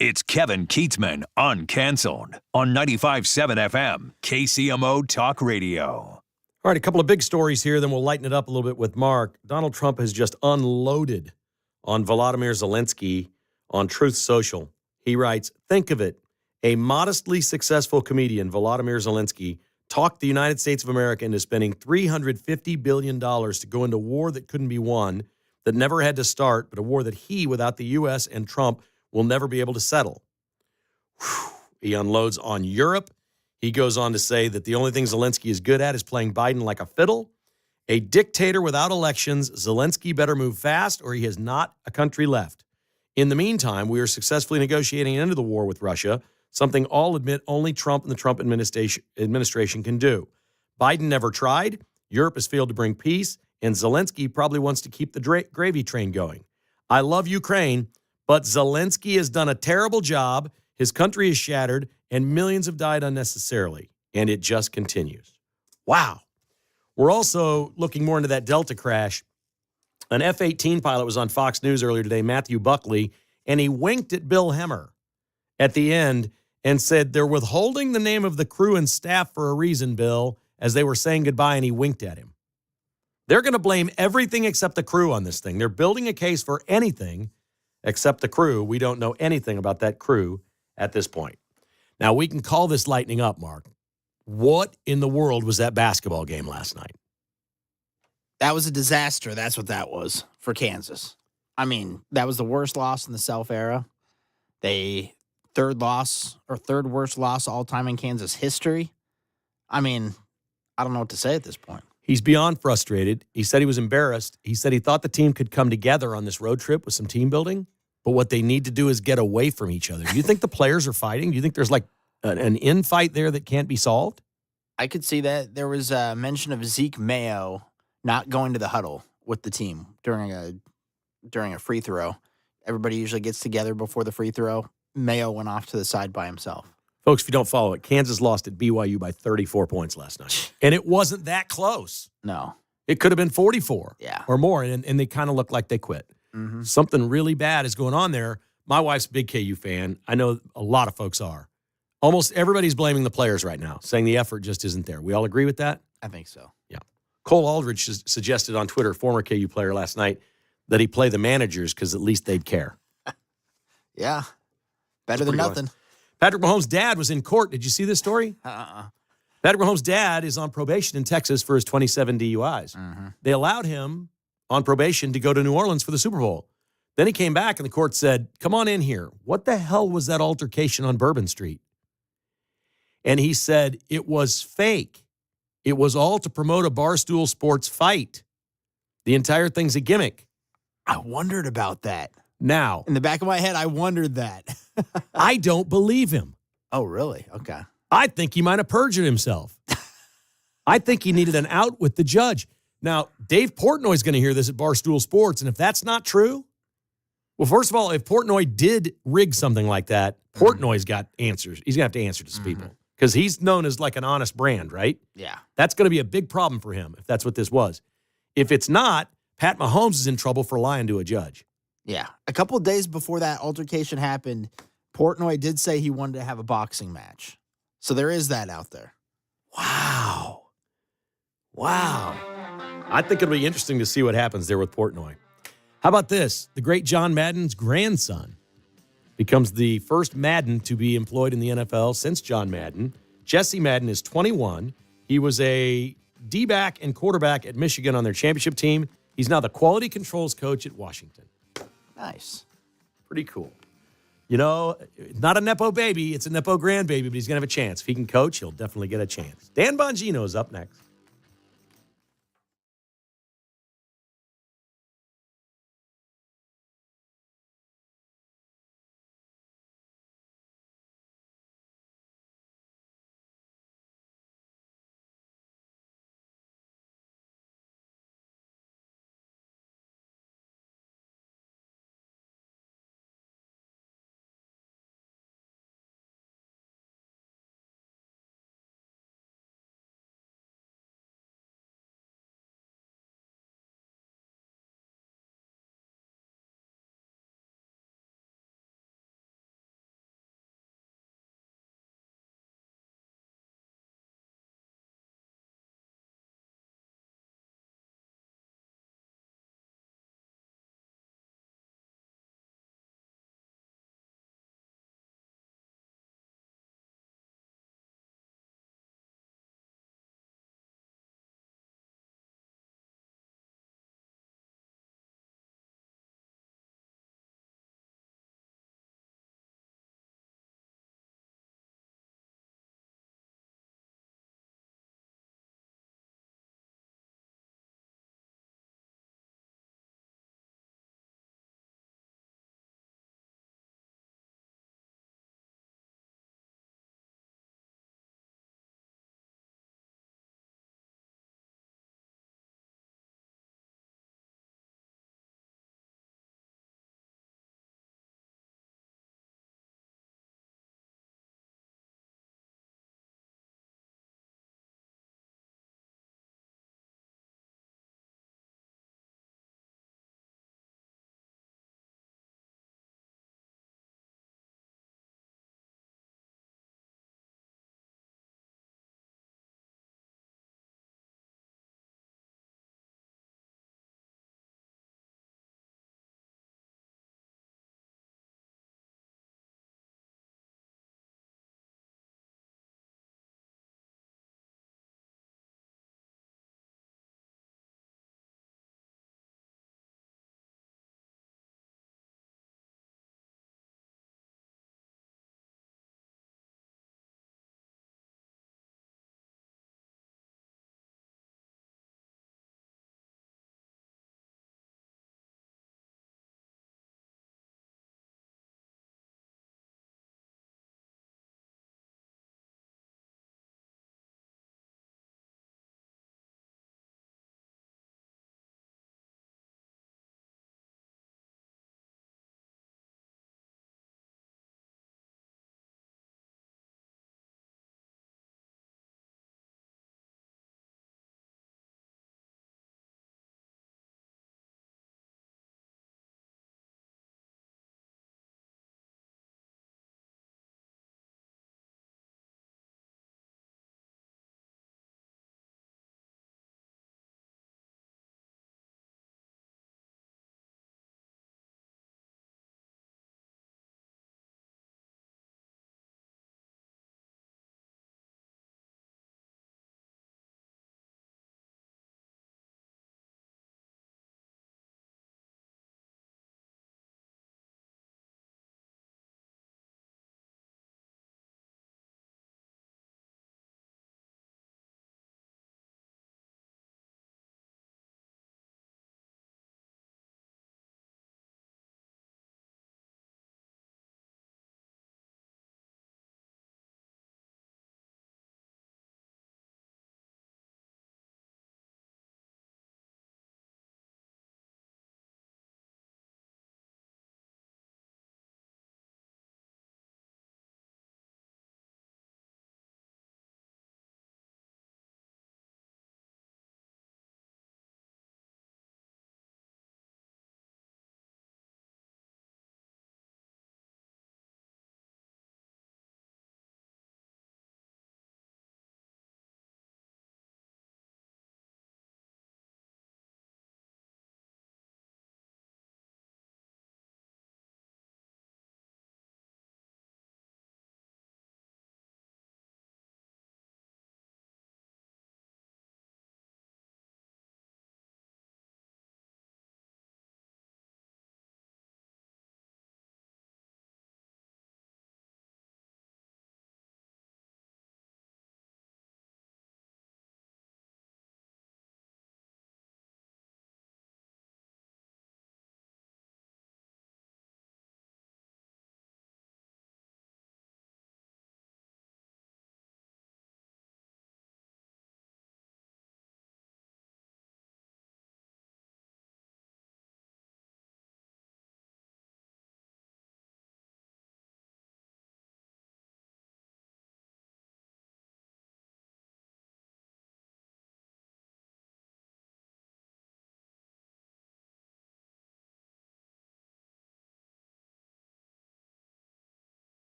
It's Kevin Keatsman Uncanceled on 95.7 FM, KCMO Talk Radio. All right, a couple of big stories here, then we'll lighten it up a little bit with Mark. Donald Trump has just unloaded on Volodymyr Zelensky on Truth Social. He writes, think of it, a modestly successful comedian, Volodymyr Zelensky, talked the United States of America into spending $350 billion to go into war that couldn't be won, that never had to start, but a war that he, without the U.S. and Trump, will never be able to settle. Whew. He unloads on Europe. He goes on to say that the only thing Zelensky is good at is playing Biden like a fiddle. A dictator without elections, Zelensky better move fast or he has not a country left. In the meantime, we are successfully negotiating an end to the war with Russia, something all admit only Trump and the Trump administration can do. Biden never tried. Europe has failed to bring peace, and Zelensky probably wants to keep the gravy train going. I love Ukraine, but Zelensky has done a terrible job. His country is shattered, and millions have died unnecessarily. And it just continues. Wow. We're also looking more into that Delta crash. An F-18 pilot was on Fox News earlier today, Matthew Buckley, and he winked at Bill Hemmer at the end and said, they're withholding the name of the crew and staff for a reason, Bill, as they were saying goodbye, and he winked at him. They're going to blame everything except the crew on this thing. They're building a case for anything except the crew. We don't know anything about that crew at this point. Now, we can call this lightening up, Mark. What in the world was that basketball game last night? That was a disaster. That's what that was for Kansas. I mean, that was the worst loss in the Self era. Third worst loss all time in Kansas history. I mean, I don't know what to say at this point. He's beyond frustrated. He said he was embarrassed. He said he thought the team could come together on this road trip with some team building, but what they need to do is get away from each other. Do you think the players are fighting? Do you think there's like an infight there that can't be solved? I could see that. There was a mention of Zeke Mayo not going to the huddle with the team during a free throw. Everybody usually gets together before the free throw. Mayo went off to the side by himself. Folks, if you don't follow it, Kansas lost at BYU by 34 points last night. And it wasn't that close. No. It could have been 44 Yeah. or more, and they kind of looked like they quit. Mm-hmm. Something really bad is going on there. My wife's a big KU fan. I know a lot of folks are. Almost everybody's blaming the players right now, saying the effort just isn't there. We all agree with that? I think so. Yeah. Cole Aldridge suggested on Twitter, former KU player last night, that he play the managers because at least they'd care. Yeah. Better than nothing. Honest. Patrick Mahomes' dad was in court. Did you see this story? Patrick Mahomes' dad is on probation in Texas for his 27 DUIs. Mm-hmm. They allowed him on probation to go to New Orleans for the Super Bowl. Then he came back and the court said, come on in here. What the hell was that altercation on Bourbon Street? And he said, it was fake. It was all to promote a Barstool Sports fight. The entire thing's a gimmick. I wondered about that. Now, In the back of my head, I wondered that. I don't believe him. Oh, really? Okay. I think he might have perjured himself. I think he needed an out with the judge. Now, Dave Portnoy's going to hear this at Barstool Sports, and if that's not true, well, first of all, if Portnoy did rig something like that, Portnoy's got answers. He's going to have to answer to some people because he's known as like an honest brand, right? Yeah. That's going to be a big problem for him if that's what this was. If it's not, Pat Mahomes is in trouble for lying to a judge. Yeah. A couple of days before that altercation happened, Portnoy did say he wanted to have a boxing match. So there is that out there. Wow. I think it'll be interesting to see what happens there with Portnoy. How about this? The great John Madden's grandson becomes the first Madden to be employed in the NFL since John Madden. Jesse Madden is 21. He was a D-back and quarterback at Michigan on their championship team. He's now the quality controls coach at Washington. Nice. Pretty cool. You know, not a Nepo baby. It's a Nepo grandbaby, but he's going to have a chance. If he can coach, he'll definitely get a chance. Dan Bongino is up next.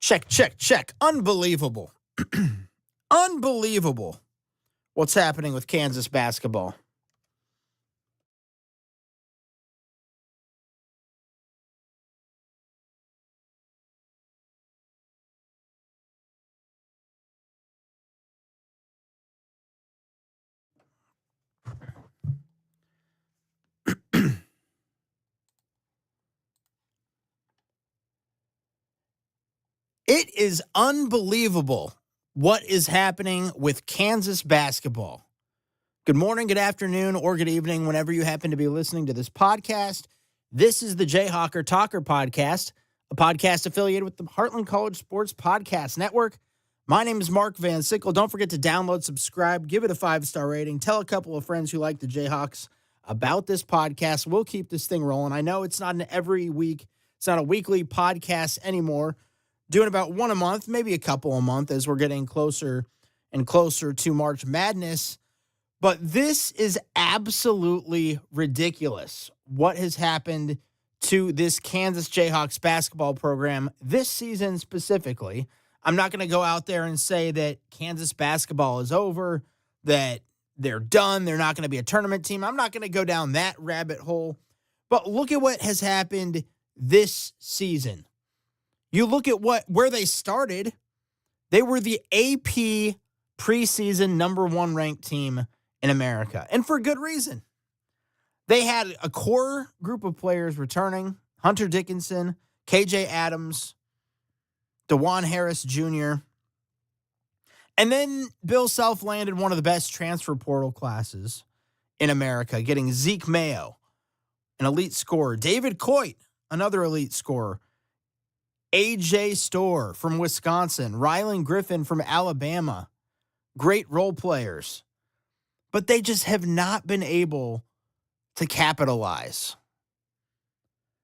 Check, check, check. Unbelievable. Unbelievable what's happening with Kansas basketball. It is unbelievable what is happening with Kansas basketball. Good morning, good afternoon, or good evening, whenever you happen to be listening to this podcast. This is the Jayhawker Talker Podcast, a podcast affiliated with the Heartland College Sports Podcast Network. My name is Mark Van Sickle. Don't forget to download, subscribe, give it a 5-star rating. Tell a couple of friends who like the Jayhawks about this podcast. We'll keep this thing rolling. I know it's not an every week, it's not a weekly podcast anymore. Doing about one a month, maybe a couple a month as we're getting closer and closer to March Madness. But this is absolutely ridiculous what has happened to this Kansas Jayhawks basketball program this season specifically. I'm not going to go out there and say that Kansas basketball is over, that they're done, they're not going to be a tournament team. I'm not going to go down that rabbit hole. But look at what has happened this season. You look at where they started. They were the AP preseason number 1 ranked team in America, and for good reason. They had a core group of players returning: Hunter Dickinson, KJ Adams, DeJuan Harris Jr., and then Bill Self landed one of the best transfer portal classes in America, getting Zeke Mayo, an elite scorer, David Coit, another elite scorer, A.J. Storr from Wisconsin, Rylan Griffin from Alabama, great role players. But they just have not been able to capitalize.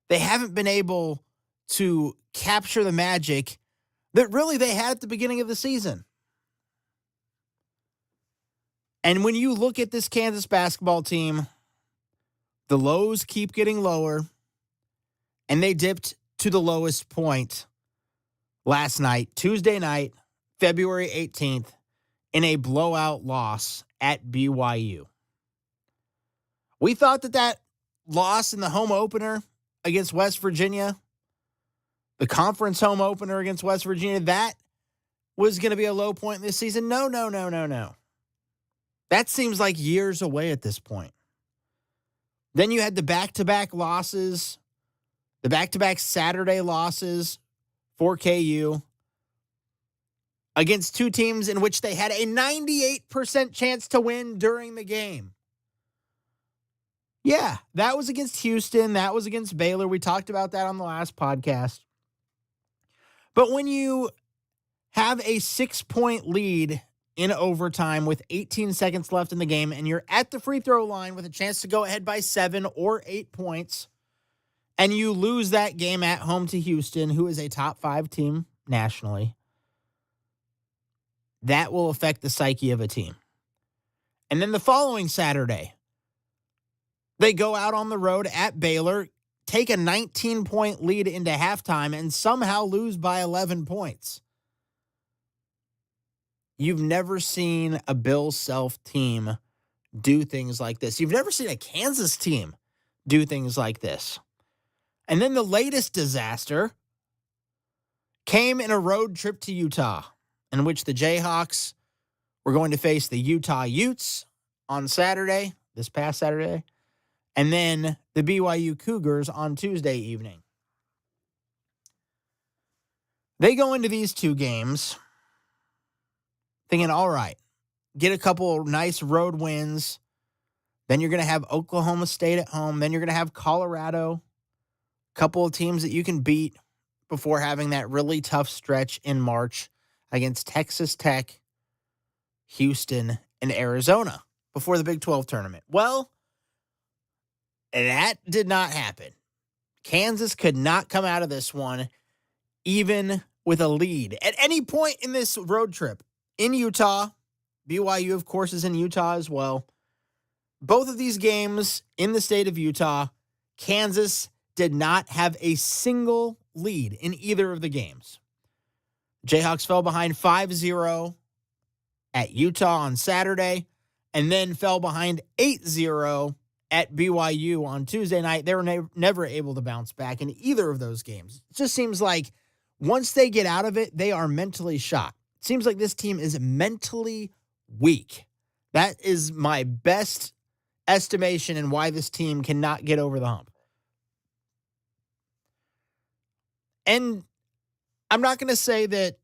They haven't been able to capture the magic that really they had at the beginning of the season. And when you look at this Kansas basketball team, the lows keep getting lower, and they dipped to the lowest point last night, Tuesday night, February 18th, in a blowout loss at BYU. We thought that loss in the home opener against West Virginia, the conference home opener against West Virginia, that was going to be a low point in this season. No. That seems like years away at this point. Then you had the back-to-back losses, the back-to-back Saturday losses for KU against two teams in which they had a 98% chance to win during the game. Yeah, that was against Houston. That was against Baylor. We talked about that on the last podcast. But when you have a 6-point lead in overtime with 18 seconds left in the game, and you're at the free throw line with a chance to go ahead by 7 or 8 points, and you lose that game at home to Houston, who is a top 5 team nationally, that will affect the psyche of a team. And then the following Saturday, they go out on the road at Baylor, take a 19-point lead into halftime, and somehow lose by 11 points. You've never seen a Bill Self team do things like this. You've never seen a Kansas team do things like this. And then the latest disaster came in a road trip to Utah, in which the Jayhawks were going to face the Utah Utes on Saturday, this past Saturday, and then the BYU Cougars on Tuesday evening. They go into these two games thinking, all right, get a couple nice road wins. Then you're going to have Oklahoma State at home. Then you're going to have Colorado, a couple of teams that you can beat before having that really tough stretch in March against Texas Tech, Houston, and Arizona before the Big 12 tournament. Well, that did not happen. Kansas could not come out of this one even with a lead. At any point in this road trip in Utah, BYU, of course, is in Utah as well. Both of these games in the state of Utah, Kansas did not have a single lead in either of the games. Jayhawks fell behind 5-0 at Utah on Saturday and then fell behind 8-0 at BYU on Tuesday night. They were never able to bounce back in either of those games. It just seems like once they get out of it, they are mentally shot. It seems like this team is mentally weak. That is my best estimation in why this team cannot get over the hump. And I'm not going to say that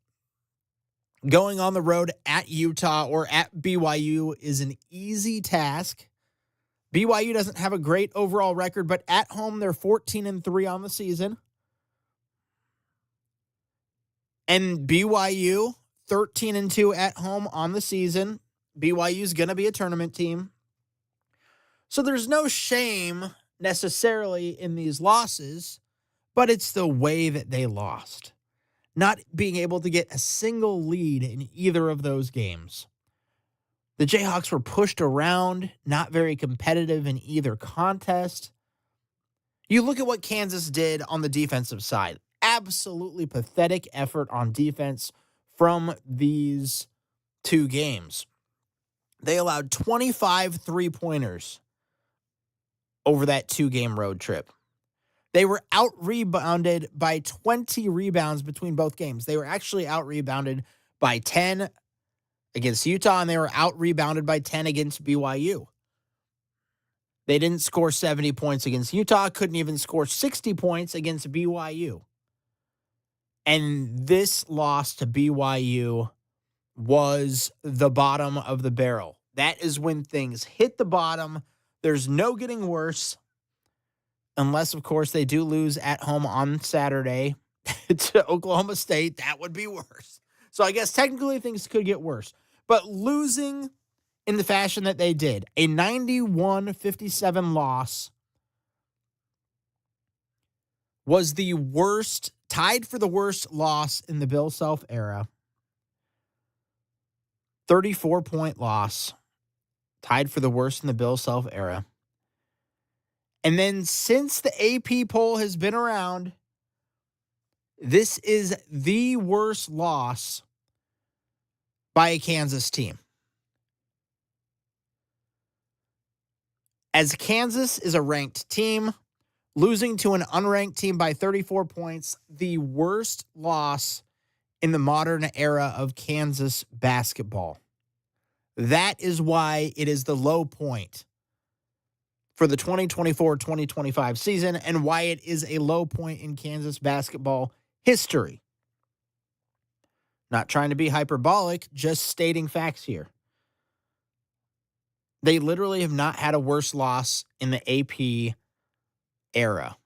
going on the road at Utah or at BYU is an easy task. BYU doesn't have a great overall record, but at home they're 14-3 on the season. And BYU 13-2 at home on the season. BYU is going to be a tournament team. So there's no shame necessarily in these losses, but it's the way that they lost. Not being able to get a single lead in either of those games. The Jayhawks were pushed around, not very competitive in either contest. You look at what Kansas did on the defensive side. Absolutely pathetic effort on defense from these two games. They allowed 25 three-pointers over that two-game road trip. They were out-rebounded by 20 rebounds between both games. They were actually out-rebounded by 10 against Utah, and they were out-rebounded by 10 against BYU. They didn't score 70 points against Utah, couldn't even score 60 points against BYU. And this loss to BYU was the bottom of the barrel. That is when things hit the bottom. There's no getting worse. Unless, of course, they do lose at home on Saturday to Oklahoma State. That would be worse. So I guess technically things could get worse. But losing in the fashion that they did, a 91-57 loss, was the worst, tied for the worst loss in the Bill Self era. 34-point loss, tied for the worst in the Bill Self era. And then since the AP poll has been around, this is the worst loss by a Kansas team. As Kansas is a ranked team, losing to an unranked team by 34 points, the worst loss in the modern era of Kansas basketball. That is why it is the low point for the 2024-2025 season and why it is a low point in Kansas basketball history. Not trying to be hyperbolic, just stating facts here. They literally have not had a worse loss in the AP era.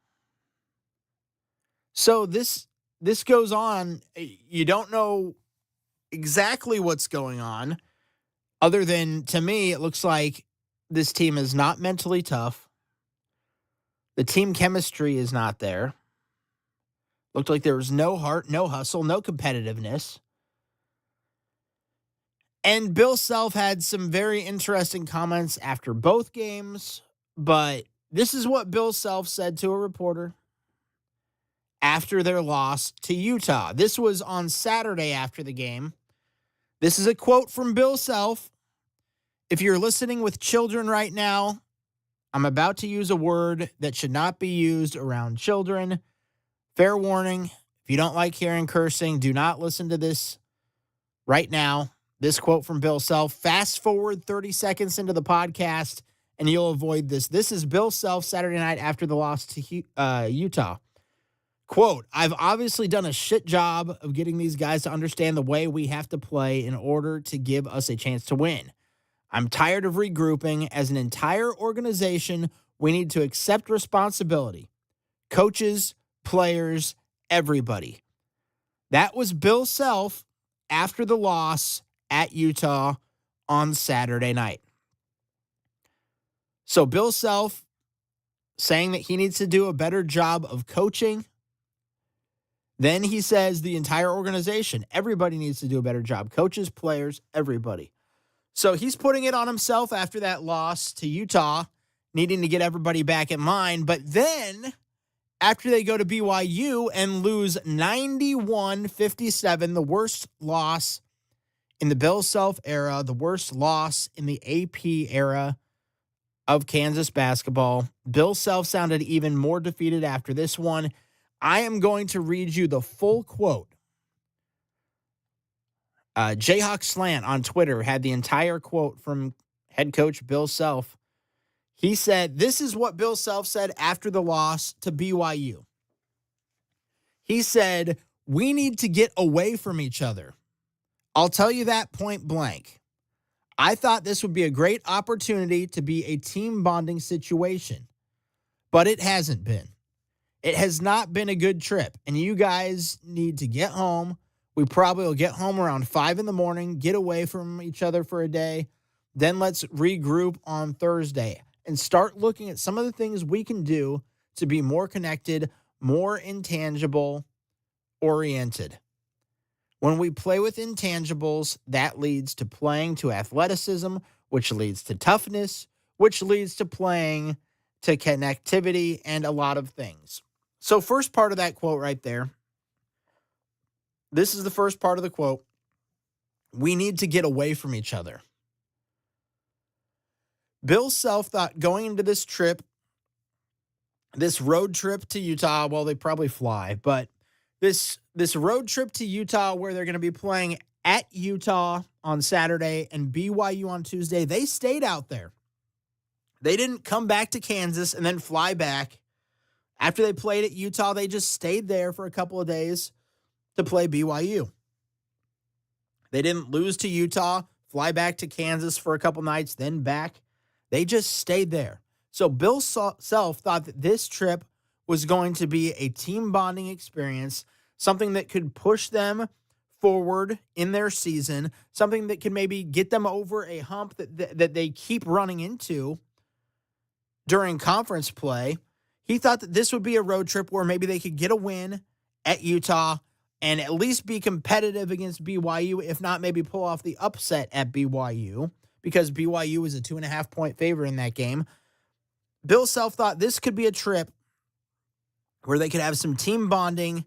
So this goes on. You don't know exactly what's going on, other than, to me, it looks like this team is not mentally tough. The team chemistry is not there. Looked like there was no heart, no hustle, no competitiveness. And Bill Self had some very interesting comments after both games, but this is what Bill Self said to a reporter after their loss to Utah. This was on Saturday after the game. This is a quote from Bill Self. If you're listening with children right now, I'm about to use a word that should not be used around children. Fair warning, if you don't like hearing cursing, do not listen to this right now. This quote from Bill Self. Fast forward 30 seconds into the podcast, and you'll avoid this. This is Bill Self Saturday night after the loss to Utah. Quote, I've obviously done a shit job of getting these guys to understand the way we have to play in order to give us a chance to win. I'm tired of regrouping. As an entire organization, we need to accept responsibility. Coaches, players, everybody. That was Bill Self after the loss at Utah on Saturday night. So Bill Self saying that he needs to do a better job of coaching. Then he says the entire organization, everybody needs to do a better job. Coaches, players, everybody. So he's putting it on himself after that loss to Utah, needing to get everybody back in line. But then after they go to BYU and lose 91-57, the worst loss in the Bill Self era, the worst loss in the AP era of Kansas basketball, Bill Self sounded even more defeated after this one. I am going to read you the full quote. Jayhawk Slant on Twitter had the entire quote from head coach Bill Self. He said, this is what Bill Self said after the loss to BYU. He said, we need to get away from each other. I'll tell you that point blank. I thought this would be a great opportunity to be a team bonding situation, but it hasn't been. It has not been a good trip, and you guys need to get home. We probably will get home around 5 a.m, get away from each other for a day. Then let's regroup on Thursday and start looking at some of the things we can do to be more connected, more intangible oriented. When we play with intangibles, that leads to playing to athleticism, which leads to toughness, which leads to playing to connectivity and a lot of things. So first part of that quote right there, this is the first part of the quote. We need to get away from each other. Bill Self thought going into this trip, this road trip to Utah, well, they probably fly, but this road trip to Utah where they're going to be playing at Utah on Saturday and BYU on Tuesday, they stayed out there. They didn't come back to Kansas and then fly back. After they played at Utah, they just stayed there for a couple of days to play BYU. They didn't lose to Utah, fly back to Kansas for a couple nights, then back. They just stayed there. So Bill Self thought that this trip was going to be a team bonding experience, something that could push them forward in their season, something that could maybe get them over a hump that they keep running into during conference play. He thought that this would be a road trip where maybe they could get a win at Utah and at least be competitive against BYU, if not maybe pull off the upset at BYU, because BYU was a 2.5-point favorite in that game. Bill Self thought this could be a trip where they could have some team bonding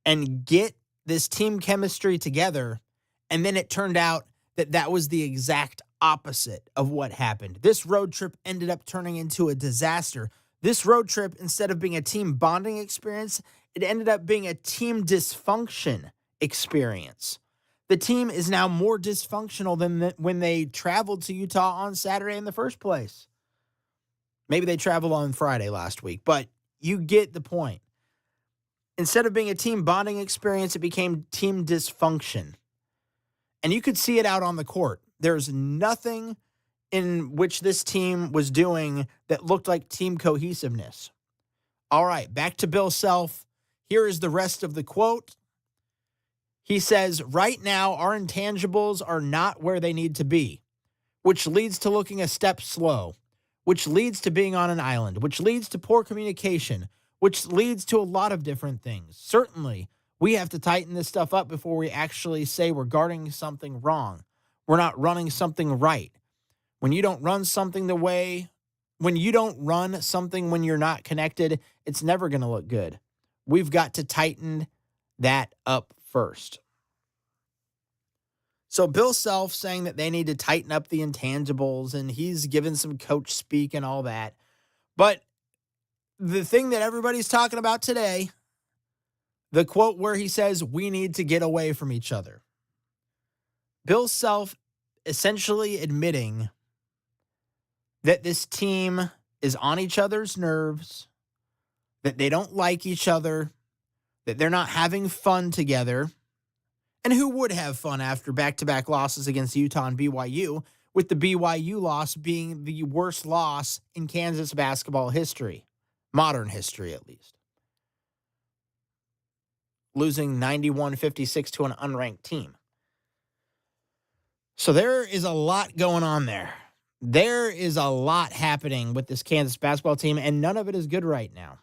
and get this team chemistry together. And then it turned out that that was the exact opposite of what happened. This road trip ended up turning into a disaster. This road trip, instead of being a team bonding experience, it ended up being a team dysfunction experience. The team is now more dysfunctional than when they traveled to Utah on Saturday in the first place. Maybe they traveled on Friday last week, but you get the point. Instead of being a team bonding experience, it became team dysfunction. And you could see it out on the court. There's nothing in which this team was doing that looked like team cohesiveness. All right, back to Bill Self. Here is the rest of the quote. He says, right now, our intangibles are not where they need to be, which leads to looking a step slow, which leads to being on an island, which leads to poor communication, which leads to a lot of different things. Certainly, we have to tighten this stuff up before we actually say we're guarding something wrong. We're not running something right. When you don't run something when you're not connected, it's never going to look good. We've got to tighten that up first. So Bill Self saying that they need to tighten up the intangibles, and he's given some coach speak and all that. But the thing that everybody's talking about today, the quote where he says, we need to get away from each other. Bill Self essentially admitting that this team is on each other's nerves, that they don't like each other, that they're not having fun together. And who would have fun after back-to-back losses against Utah and BYU, with the BYU loss being the worst loss in Kansas basketball history, modern history at least. Losing 91-56 to an unranked team. So there is a lot going on there. There is a lot happening with this Kansas basketball team, and none of it is good right now.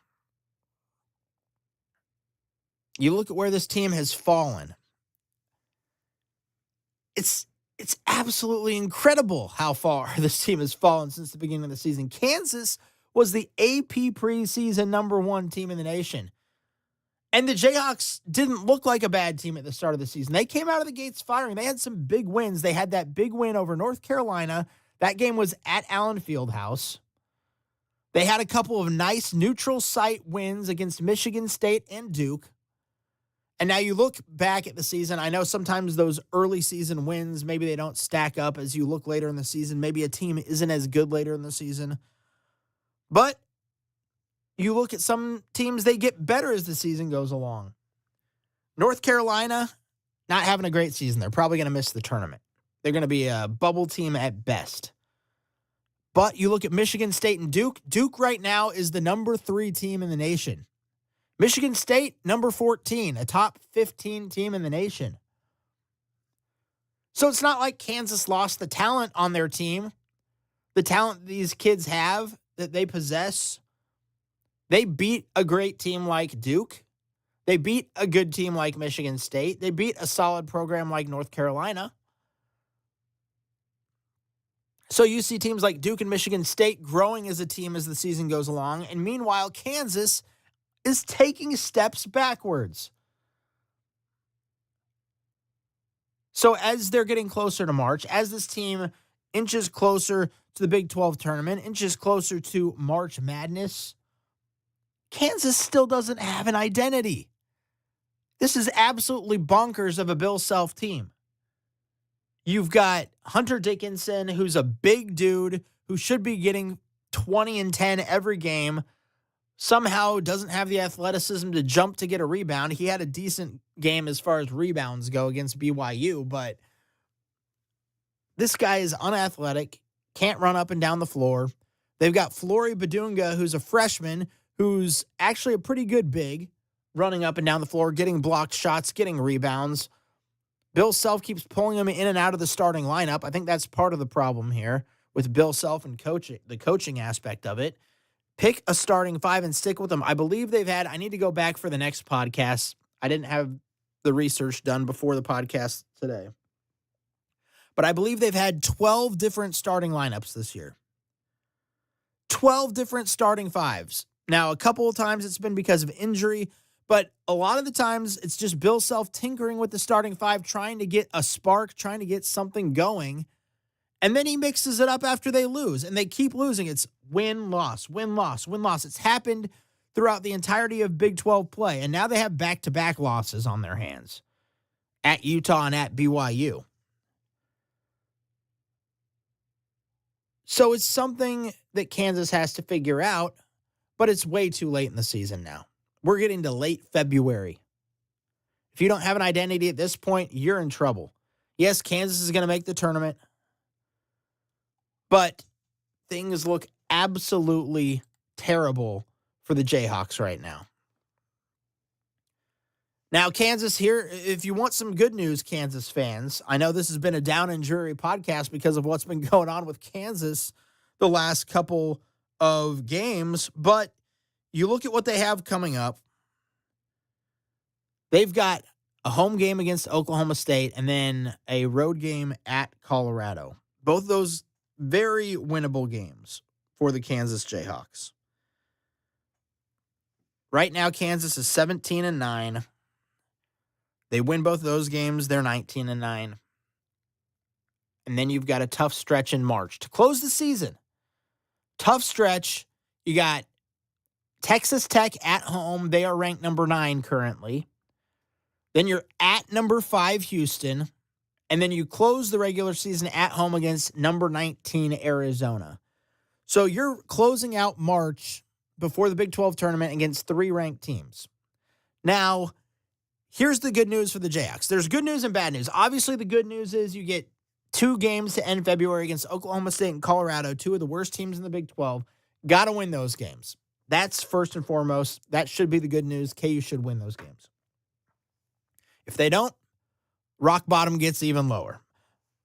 You look at where this team has fallen. It's absolutely incredible how far this team has fallen since the beginning of the season. Kansas was the AP preseason #1 team in the nation. And the Jayhawks didn't look like a bad team at the start of the season. They came out of the gates firing. They had some big wins. They had that big win over North Carolina. That game was at Allen Fieldhouse. They had a couple of nice neutral site wins against Michigan State and Duke. And now you look back at the season. I know sometimes those early season wins, maybe they don't stack up as you look later in the season. Maybe a team isn't as good later in the season. But you look at some teams, they get better as the season goes along. North Carolina, not having a great season. They're probably going to miss the tournament. They're going to be a bubble team at best. But you look at Michigan State and Duke. Duke right now is the #3 team in the nation. Michigan State, number 14, a top 15 team in the nation. So it's not like Kansas lost the talent on their team. The talent these kids have, that they possess. They beat a great team like Duke. They beat a good team like Michigan State. They beat a solid program like North Carolina. So you see teams like Duke and Michigan State growing as a team as the season goes along. And meanwhile, Kansas is taking steps backwards. So as they're getting closer to March, as this team inches closer to the Big 12 tournament, inches closer to March Madness, Kansas still doesn't have an identity. This is absolutely bonkers of a Bill Self team. You've got Hunter Dickinson, who's a big dude who should be getting 20 and 10 every game, somehow doesn't have the athleticism to jump to get a rebound. He had a decent game as far as rebounds go against BYU, but this guy is unathletic, can't run up and down the floor. They've got Flory Badunga, who's a freshman, who's actually a pretty good big, running up and down the floor, getting blocked shots, getting rebounds. Bill Self keeps pulling him in and out of the starting lineup. I think that's part of the problem here with Bill Self and coaching, the coaching aspect of it. Pick a starting five and stick with them. I believe they've had, I need to go back for the next podcast. I didn't have the research done before the podcast today. But I believe they've had 12 different starting lineups this year. 12 different starting fives. Now, a couple of times it's been because of injury, but a lot of the times it's just Bill Self tinkering with the starting five, trying to get a spark, trying to get something going. And then he mixes it up after they lose, and they keep losing. It's win, loss, win, loss, win, loss. It's happened throughout the entirety of Big 12 play, and now they have back-to-back losses on their hands at Utah and at BYU. So it's something that Kansas has to figure out, but it's way too late in the season now. We're getting to late February. If you don't have an identity at this point, you're in trouble. Yes, Kansas is going to make the tournament, but things look absolutely terrible for the Jayhawks right now. Now, Kansas here, if you want some good news, Kansas fans, I know this has been a down and dreary podcast because of what's been going on with Kansas the last couple of games, but you look at what they have coming up. They've got a home game against Oklahoma State and then a road game at Colorado. Both those very winnable games for the Kansas Jayhawks. Right now, Kansas is 17-9. They win both of those games, they're 19-9. And then you've got a tough stretch in March to close the season. Tough stretch. You got Texas Tech at home. They are ranked number 9 currently. Then you're at number 5 Houston. And then you close the regular season at home against number 19 Arizona. So you're closing out March before the Big 12 tournament against 3 ranked teams. Now, here's the good news for the Jayhawks. There's good news and bad news. Obviously, the good news is you get 2 games to end February against Oklahoma State and Colorado, 2 of the worst teams in the Big 12. Got to win those games. That's first and foremost. That should be the good news. KU should win those games. If they don't, rock bottom gets even lower.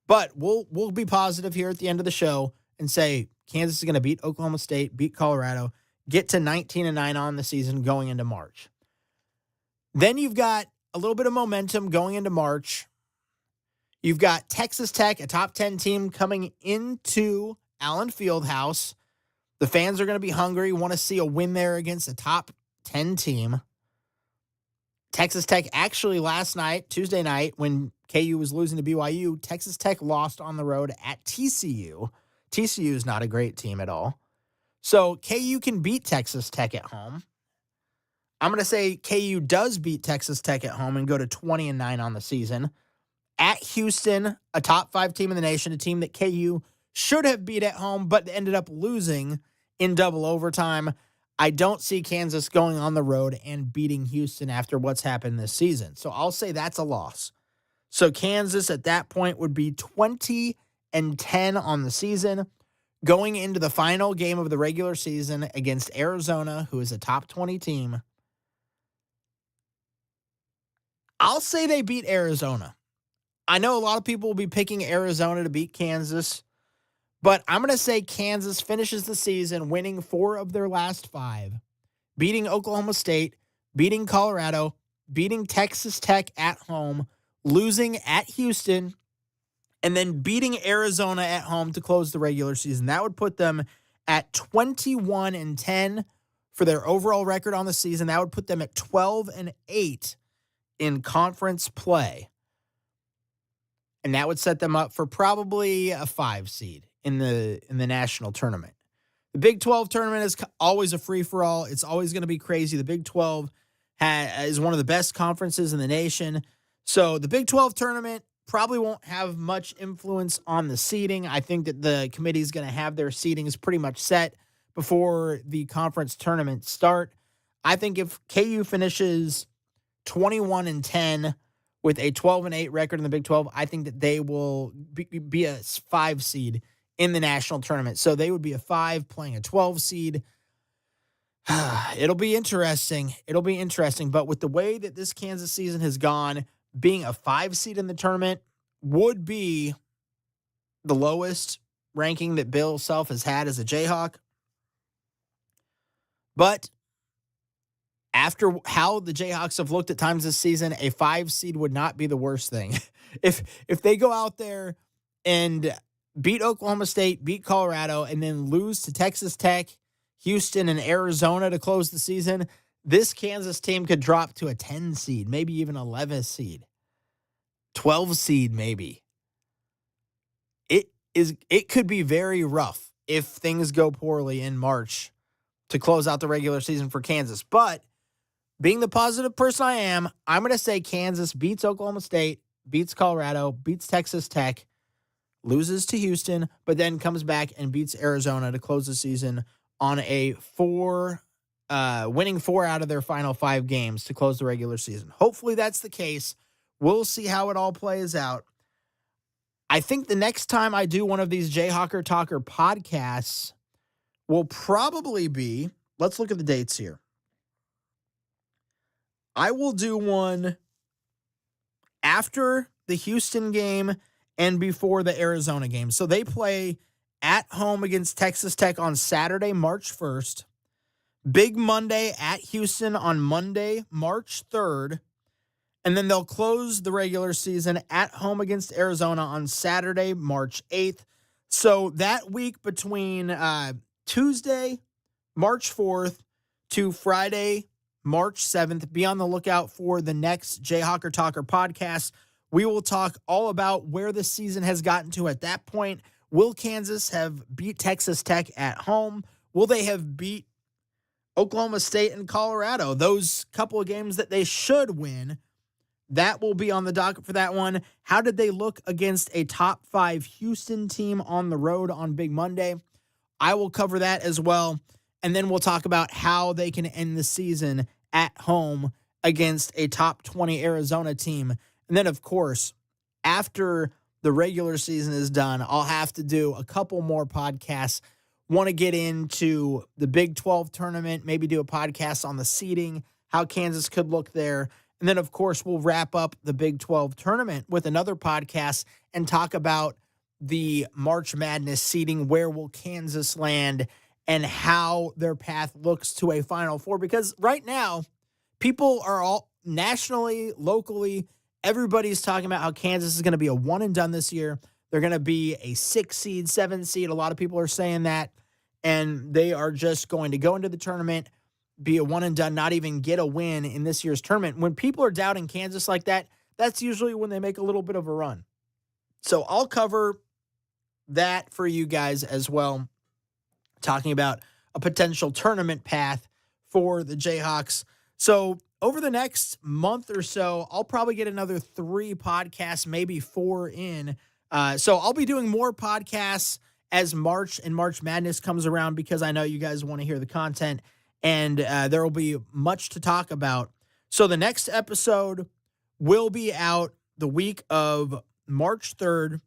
But we'll be positive here at the end of the show and say Kansas is going to beat Oklahoma State, beat Colorado, get to 19-9 on the season going into March. Then you've got a little bit of momentum going into March. You've got Texas Tech, a top 10 team, coming into Allen Fieldhouse. The fans are going to be hungry, want to see a win there against a top 10 team. Texas Tech actually last night, Tuesday night, when KU was losing to BYU, Texas Tech lost on the road at TCU. TCU is not a great team at all. So KU can beat Texas Tech at home. I'm going to say KU does beat Texas Tech at home and go to 20-9 on the season. At Houston, a top 5 team in the nation, a team that KU should have beat at home, but ended up losing in double overtime. I don't see Kansas going on the road and beating Houston after what's happened this season. So I'll say that's a loss. So Kansas at that point would be 20-10 on the season, going into the final game of the regular season against Arizona, who is a top 20 team. I'll say they beat Arizona. I know a lot of people will be picking Arizona to beat Kansas, but I'm going to say Kansas finishes the season winning 4 of their last 5, beating Oklahoma State, beating Colorado, beating Texas Tech at home, losing at Houston, and then beating Arizona at home to close the regular season. That would put them at 21-10 for their overall record on the season. That would put them at 12-8 in conference play. And that would set them up for probably a 5 seed in the national tournament. The Big 12 tournament is always a free-for-all. It's always going to be crazy. The Big 12 is one of the best conferences in the nation. So the Big 12 tournament probably won't have much influence on the seeding. I think that the committee is going to have their seedings pretty much set before the conference tournament start. I think if KU finishes 21-10 with a 12-8 record in the Big 12, I think that they will be a 5 seed in the national tournament. So they would be a 5 playing a 12 seed. It'll be interesting. But with the way that this Kansas season has gone, being a 5 seed in the tournament would be the lowest ranking that Bill Self has had as a Jayhawk. But after how the Jayhawks have looked at times this season, a 5 seed would not be the worst thing. If they go out there and beat Oklahoma State, beat Colorado, and then lose to Texas Tech, Houston, and Arizona to close the season, this Kansas team could drop to a 10 seed, maybe even 11 seed, 12 seed maybe. It could be very rough if things go poorly in March to close out the regular season for Kansas. But being the positive person I am, I'm going to say Kansas beats Oklahoma State, beats Colorado, beats Texas Tech, loses to Houston, but then comes back and beats Arizona to close the season on a winning 4 out of their final 5 games to close the regular season. Hopefully that's the case. We'll see how it all plays out. I think the next time I do one of these Jayhawker Talker podcasts will probably be, let's look at the dates here. I will do one after the Houston game and before the Arizona game. So they play at home against Texas Tech on Saturday, March 1st. Big Monday at Houston on Monday, March 3rd. And then they'll close the regular season at home against Arizona on Saturday, March 8th. So that week between Tuesday, March 4th to Friday, March 7th, be on the lookout for the next Jayhawker Talker podcast. We will talk all about where the season has gotten to at that point. Will Kansas have beat Texas Tech at home? Will they have beat Oklahoma State and Colorado? Those couple of games that they should win, that will be on the docket for that one. How did they look against a top 5 Houston team on the road on Big Monday? I will cover that as well. And then we'll talk about how they can end the season at home against a top 20 Arizona team. And then, of course, after the regular season is done, I'll have to do a couple more podcasts. Want to get into the Big 12 tournament, maybe do a podcast on the seeding, how Kansas could look there. And then, of course, we'll wrap up the Big 12 tournament with another podcast and talk about the March Madness seeding, where will Kansas land, and how their path looks to a Final Four. Because right now, people are all nationally, locally, everybody's talking about how Kansas is going to be a one and done this year. They're going to be a 6 seed, 7 seed. A lot of people are saying that. And they are just going to go into the tournament, be a one and done, not even get a win in this year's tournament. When people are doubting Kansas like that, that's usually when they make a little bit of a run. So I'll cover that for you guys as well, talking about a potential tournament path for the Jayhawks. So over the next month or so, I'll probably get another 3 podcasts, maybe 4 in. So I'll be doing more podcasts as March and March Madness comes around, because I know you guys want to hear the content, and there will be much to talk about. So the next episode will be out the week of March 3rd.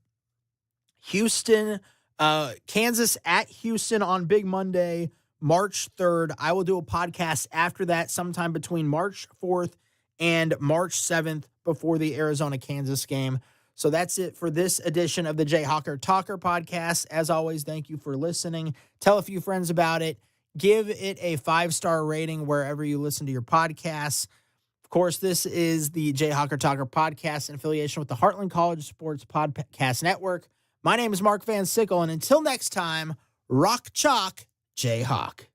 Kansas at Houston on Big Monday, March 3rd. I will do a podcast after that sometime between March 4th and March 7th before the Arizona-Kansas game. So that's it for this edition of the Jayhawker Talker podcast. As always, thank you for listening. Tell a few friends about it. Give it a 5-star rating wherever you listen to your podcasts. Of course, this is the Jayhawker Talker podcast in affiliation with the Heartland College Sports Podcast Network. My name is Mark Van Sickle, and until next time, rock chalk, Jayhawk.